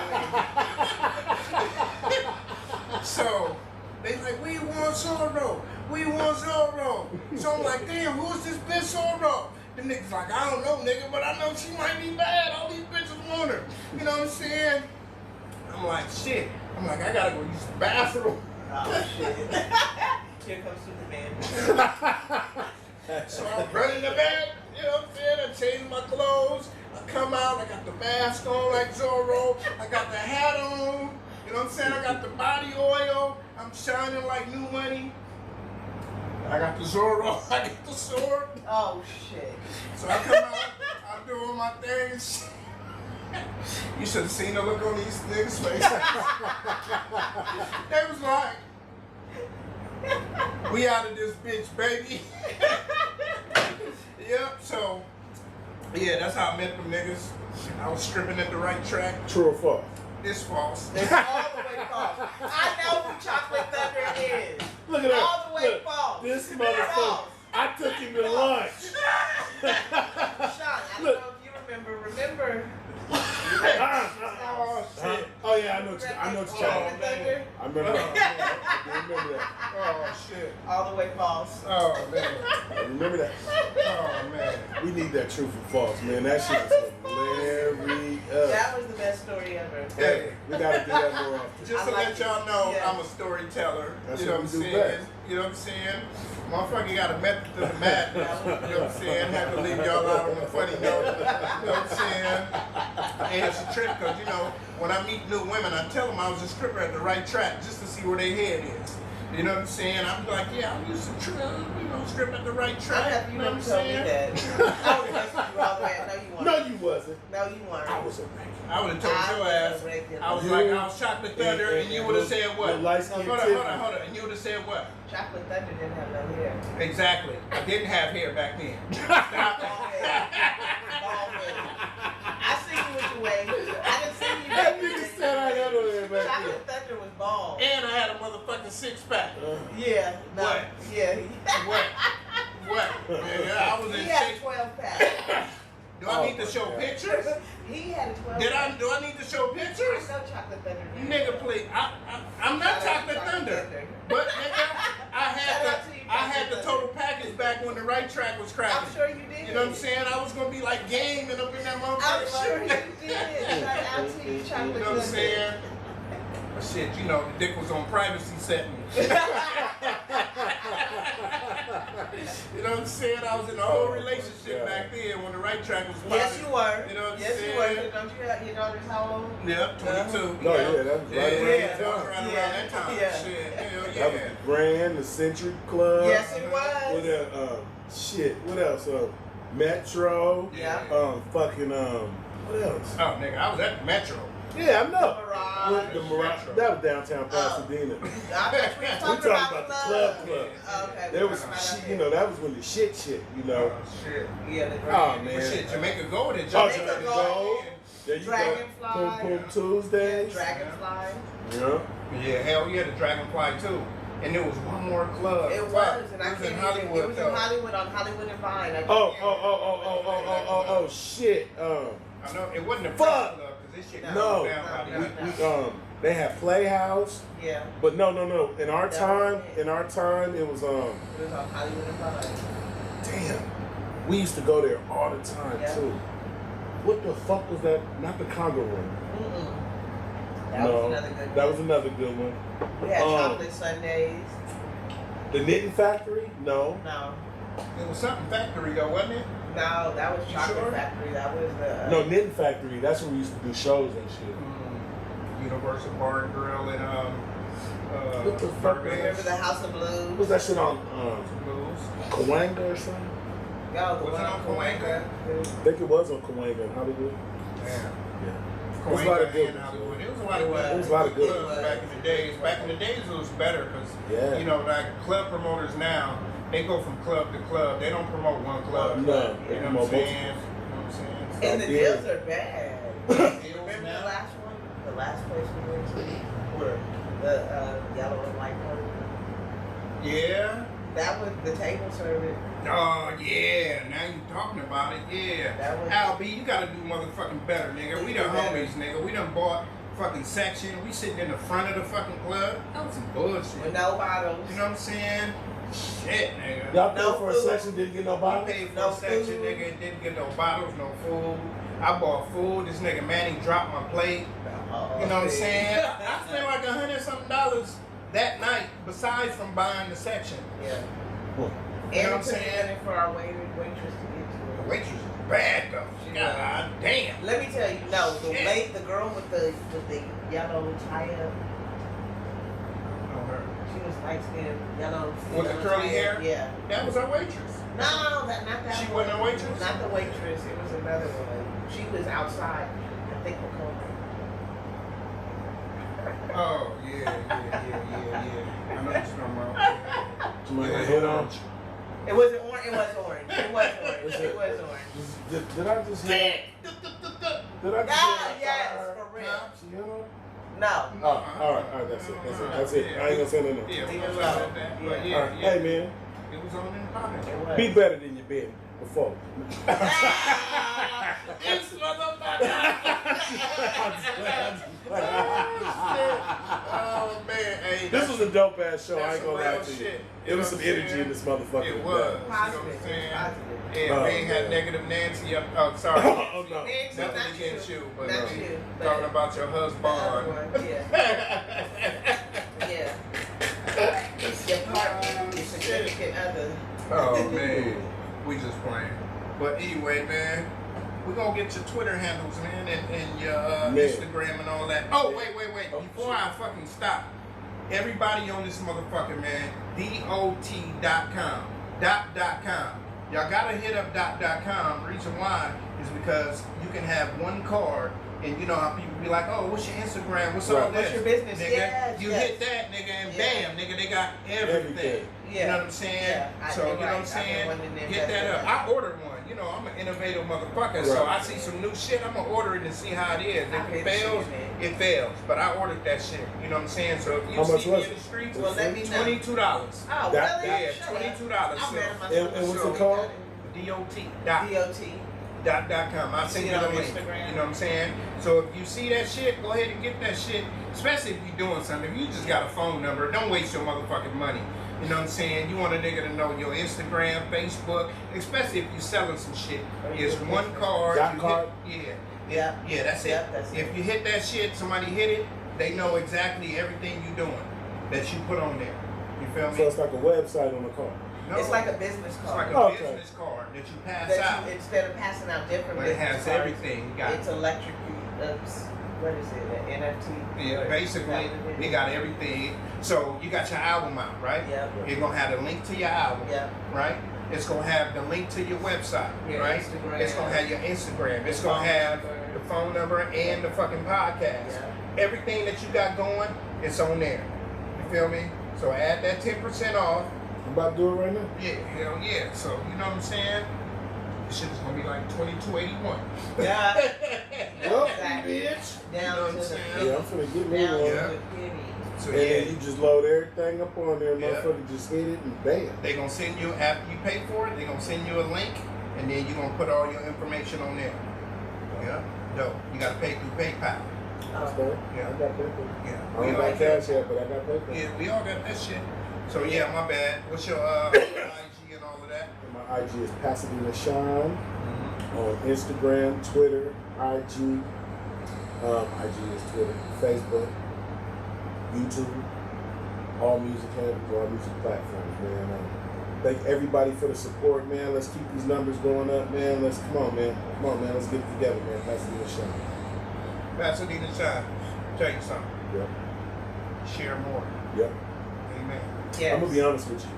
the So they like, we want Zorro. We want Zorro. So I'm like, damn, who's this bitch Zorro? The niggas like, I don't know, nigga, but I know she might be bad. All these bitches want her. You know what I'm saying? I'm like, shit. I'm like, I gotta go use the bathroom. Oh, shit. Here comes Superman. So I'm running the back, you know what I'm saying? I change my clothes. I come out, I got the mask on like Zorro. I got the hat on. You know what I'm saying? I got the body oil. I'm shining like new money. I got the Zorro. I got the sword. Oh, shit. So I come out, I'm doing my things. You should have seen the look on these niggas' faces. They was like, we out of this bitch, baby. Yep, so, yeah, that's how I met them niggas. I was stripping at the right track. True or false? It's false. It's all the way false. I know who Chocolate Thunder is. Look at that. All the way Look, false. This motherfucker. I took him to lunch. Sean, I don't Look. know if you remember. Oh, shit. Oh yeah, I know what you're talking about. Chocolate Thunder? I remember that. I remember that. Oh, shit. All the way false. Oh, man. I remember that. Oh, man. We need that truth and false, man. That shit is hilarious. That was the best story ever. Hey, We gotta do that more often. just to I let like y'all it. know, Yeah. I'm a storyteller. That's You know what what we I'm do saying? best. You know what I'm saying? Motherfucker got a method to the madness. You know what I'm saying? Had to leave y'all out on a funny note. You know what I'm saying? And it's a trip because, you know, when I meet new women, I tell them I was a stripper at the right track just to see where their head is. You know what I'm saying? I'm like, yeah, I used to strip at the right track. You You know what I'm told me saying? that. I would have messed you all the way. No, you weren't. No, you wasn't. No, you weren't. I was a regular. I would have told your ass. I was like, I was Chocolate Thunder, and you would have said what? Hold on. And you would have said what? Chocolate Thunder didn't have no hair. Exactly. I didn't have hair back then. Bald head. I see you with your waves. I didn't see you. That nigga said I had no hair back Chocolate Thunder was bald. And I had a motherfucking six-pack. Yeah. No. What? Yeah. What? Yeah, I was in He had a shape. 12-pack. Do I need to show pictures? He had a 12-pack. Do I need to show pictures? No Chocolate Thunder. Nigga, please. I'm not Chocolate Thunder. But nigga, I had the total package back when the right track was cracking. I'm sure you did. You know what I'm saying? I was gonna be like gaming up in that motherfucker. I'm sure you did. I'll see you Chocolate You know what I'm saying? But shit, the dick was on privacy settings. You know what I'm saying? I was in a whole relationship back then when the right track was popping. Yes, you were. You know what I'm yes, saying? you were. Don't you have your daughter's how old? Yep, 22. No, yeah, that was right around that was right around that time. Yeah. Shit, hell yeah. That was the Grand, the Century Club. Yes, it was. What else? Metro. Yeah. What else? Oh, nigga, I was at the Metro. Yeah, I know. Mirage. The Mirage. That was downtown Pasadena. I thought we We talking about the club. Okay. There was some shit, that was when the shit, Oh, shit. Yeah, the Oh, man. But shit, Jamaica Gold and Jamaica Gold. There you Dragonfly. go. Pum Pum Tuesdays. Dragonfly. Yeah. Yeah, hell yeah, the Dragonfly too. And there was one more club. It was, and I it was in can't Hollywood. It was in Hollywood on Hollywood and Vine. Oh, shit. I know it wasn't a Fuck. club because this shit No. down by They had Playhouse. Yeah. But no. In our time, it was It was on Hollywood and Vine. damn. We used to go there all the time too. What the fuck was that? Not the Congo Room. That was another good one. That was another good one. We had chocolate sundaes. The Knitting Factory? No. No. It was something factory though, wasn't it? No, that was Chocolate sure? Factory. That was the. No, Knitting Factory. That's where we used to do shows and shit. Universal Bar and Grill and What the fuck? Remember the House of Blues? What was that shit on Blues. Cahuenga or something? No, the Was one it on Cahuenga? I think it was on Cahuenga in Hollywood. Yeah. Yeah. It was a lot of good Hollywood. It was a lot of good. It was a lot of good clubs back in the days. Back in the days, it was better because Yeah. like club promoters now, they go from club to club. They don't promote one club. No. You know what I'm saying? And the deals are bad. Deals Remember now? the last one? The last place we went to? Where the yellow and white one? Yeah. That was the table service. Oh yeah, now you talking about it, yeah. That was- Al B, you gotta do motherfucking better, nigga. We the homies, nigga. We done bought fucking section. We sitting in the front of the fucking club. That was some bullshit. With no bottles. You know what I'm saying? Shit, nigga. Y'all paid No for a food. section, didn't get no We bottles? paid for No a section, food. nigga. Didn't get no bottles, no food. I bought food. This nigga Manny dropped my plate. You know what I'm saying? I spent like $100-something that night, besides from buying the section. Yeah. Huh. You know what I'm And we put saying? money for our waitress to get to The it. waitress is bad though. God damn. Let me tell you, no, Shit. the girl with the yellow tie up, On her. she was light skinned, yellow. With the curly hair? Yeah. That was our waitress. No, not that She one. wasn't a waitress? Not the waitress. It was another one. She was outside. I think we'll call her. Oh yeah. I know what you're talking about. Somebody got hit on? It wasn't orange. It was orange. It was orange. It was orange. Did I just hit on? Did I just Ah, hit on? yes, for real. She hit on? No. Oh, all right, that's it. I ain't gonna say nothing. Yeah, Leave we it was alone. on that. But All yeah, right. yeah. Hey man, It was on in the pocket. It was. be better than you been before. This motherfucker. Oh man, hey. This was a dope ass show. I That's ain't gonna some lie real to you. shit. It was You some know what I'm energy saying? in this motherfucker. It was. You know what I'm Positive. saying? Positive. Yeah, Oh, we ain't had man. negative Nancy up. Oh, sorry. Oh no. Nancy, Nothing not against you, but Not you. but talking about your the other husband. one, yeah. Yeah. Your partner, your significant other. Oh man, we just playing. But anyway, man, we're gonna get your Twitter handles, man, and your Man. Instagram and all that. Oh, wait. Oh, Before I fucking stop, everybody on this motherfucker, man, dot.com. .com. Y'all gotta hit up .com. Reason why is because you can have one card, and you know how people be like, oh, what's your Instagram? What's all this? What's your business? Nigga, Yes, you yes. hit that, nigga, and bam, nigga, they got everything. Yeah. You know what I'm saying? Yeah, So, you're you know what I'm right. saying? I've been wanting to Get that invest up. in I ordered one. You know, I'm an innovative motherfucker, so I see some new shit, I'm gonna order it and see how it is. If it fails, it fails. But I ordered that shit. You know what I'm saying? So if you How much see me was in it? the streets, Well, let me know. $22. Oh, That- really? Yeah, Shut up. $22. I'm mad at myself. And what's it called? DOT.com. I'll send you the on link. Instagram. You know what I'm saying? So if you see that shit, go ahead and get that shit. Especially if you're doing something. If you just got a phone number, don't waste your motherfucking money. You know what I'm saying? You want a nigga to know your Instagram, Facebook, especially if you're selling some shit. It's one card. Dot you card? Hit, Yep. yeah, that's it. Yep, that's If it. you hit that shit, somebody hit it, they know exactly everything you're doing that you put on there. You feel me? So it's like a website on the car. No, It's like a business it's like card. a Okay. business card that you pass That out. you, instead of passing out different But it business has cards, everything. You got it's electric. What is it? An NFT? Yeah, basically, we got everything. So you got your album out, right? Yep. It's gonna have the link to your album, Yep. right? It's gonna have the link to your website, Your right? Instagram. It's gonna have your Instagram. It's gonna have the phone number and the fucking podcast. Yeah. Everything that you got going, it's on there. You feel me? So add that 10% off. I'm about to do it right now. Yeah, hell yeah. So you know what I'm saying? This shit is gonna be like $22.81. Yeah. Well, Exactly. bitch. You know Down what to I'm the saying? Yeah, I'm finna get me down one. to Yeah. the penny. So And then yeah, you just load everything up on there, Yeah. motherfucker. Just hit it and bam. they gonna send you after you pay for it. They gonna send you a link, and then you gonna put all your information on there. Yeah, dope. You gotta pay through PayPal. That's that. Yeah. I got paper. Yeah, I don't got cash yet, but I got paper. Yeah, we all got that shit. So yeah, my bad. What's your IG and all of that? And my IG is Pasadena Sean on Instagram, Twitter, IG. IG is Twitter, Facebook, YouTube, all music handles, all music platforms, man. Thank everybody for the support, man. Let's keep these numbers going up, man. Come on, man. Let's get it together, man. Pasadena Sean. Pasadena Sean. Tell you something. Yep. Share more. Yep. Amen. Yes. I'm gonna be honest with you.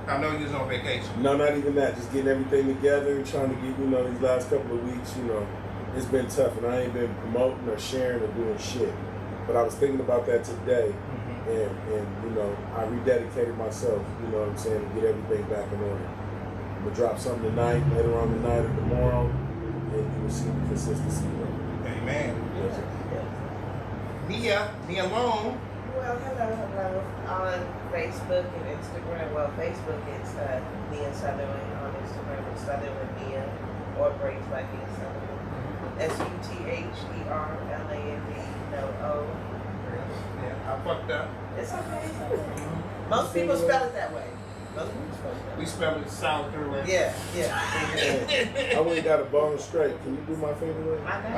I know you was on vacation. No, not even that. Just getting everything together and trying to get, these last couple of weeks, it's been tough, and I ain't been promoting or sharing or doing shit. But I was thinking about that today, and I rededicated myself, you know what I'm saying, to get everything back in order. I'm gonna drop something tonight, later on tonight or tomorrow, and you will see the consistency. Amen. Yes. Me alone. Well, hello. On Facebook and Instagram. Well, Facebook it's Mia Sutherland. On Instagram it's Sutherland Mia or Braids by Mia Sutherland. SUTHERLAND. No O. Yeah, I fucked up. It's okay. Most people spell it that way. Most people spell it that way. We spelled it South Carolina. Yeah. I went got a bone straight. Can you do my finger wave? I know.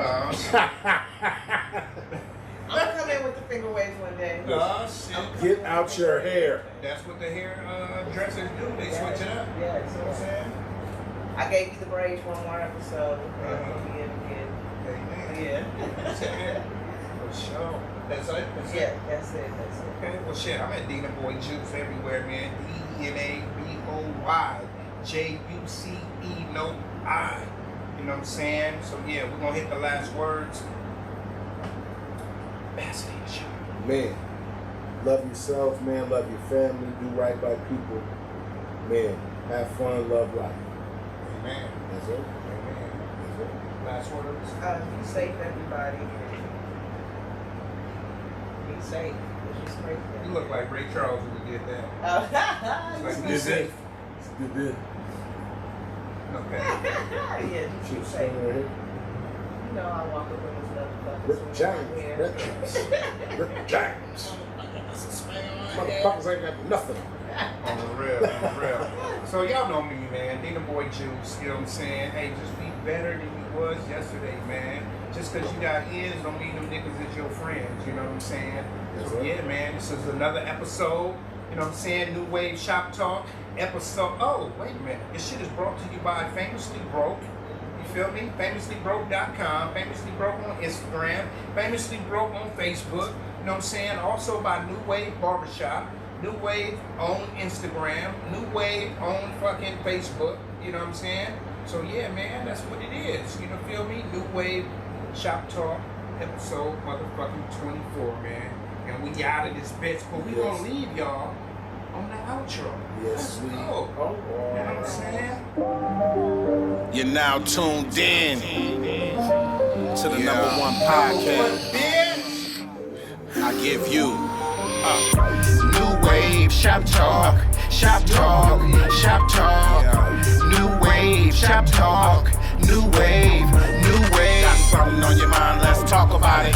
I'm gonna come in with the finger waves one day. Oh shit. Get out your hair. That's what the hair dressers do. They switch it up. Yeah, You know what I'm saying? I gave you the braids one more episode. Again. Amen. Yeah. For sure. That's it? That's Yeah, it? that's it. Okay, well shit, I'm at Denaboyjuce everywhere, man. DENABOYJUCE, no I. You know what I'm saying? So yeah, we're gonna hit the last words. Pasadena Sean. Man, love yourself, man. Love your family. Do right by people. Man, have fun. Love life. Amen. That's it. Amen. That's it. Last words. Be safe, everybody. Be safe. It's just great. You look like Ray Charles when you did that. Like Oh, you said. Good. Okay. yeah, be She's safe. standing right here. You know I walk up with this motherfucker. Rick James. Rick James. Motherfuckers ain't got nothing. On the real. So y'all know me, man. Denaboyjuice, you know what I'm saying? Hey, just be better than you was yesterday, man. Just because you got ears don't mean them niggas is your friends, you know what I'm saying? So yeah, man, this is another episode, you know what I'm saying? Nuwave Shop Talk episode. Oh, wait a minute. This shit is brought to you by Famously Broke. You feel me? FamouslyBroke.com, Famously Broke on Instagram, Famously Broke on Facebook. You know what I'm saying? Also by Nuwave Barbershop. Nuwave on Instagram. Nuwave on fucking Facebook. You know what I'm saying? So yeah, man, that's what it is. You know, feel me? Nuwave Shop Talk, episode motherfucking 24, man. And we out of this bitch, but we gonna leave y'all on the outro. Yes, we. You know what I'm saying? You're now tuned in to the #1 podcast. I give you Nuwave Shop Talk, Shop Talk, Shop Talk. Nuwave Shop Talk, Nuwave, Nuwave. Got something on your mind? Let's talk about it.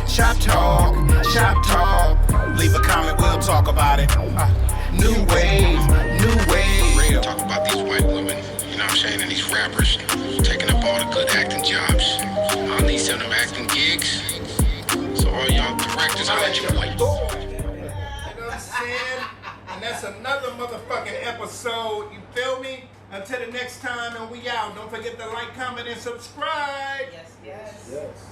Shop Talk, Shop Talk. Leave a comment, we'll talk about it. Nuwave, Nuwave. Real. Talk about these white women, you know what I'm saying, and these rappers taking up all the good acting jobs. I need some of them acting gigs. So all y'all directors, I'll let you wait. You know what I'm saying? And that's another motherfucking episode. You feel me? Until the next time, and we out. Don't forget to like, comment, and subscribe. Yes, yes. Yes.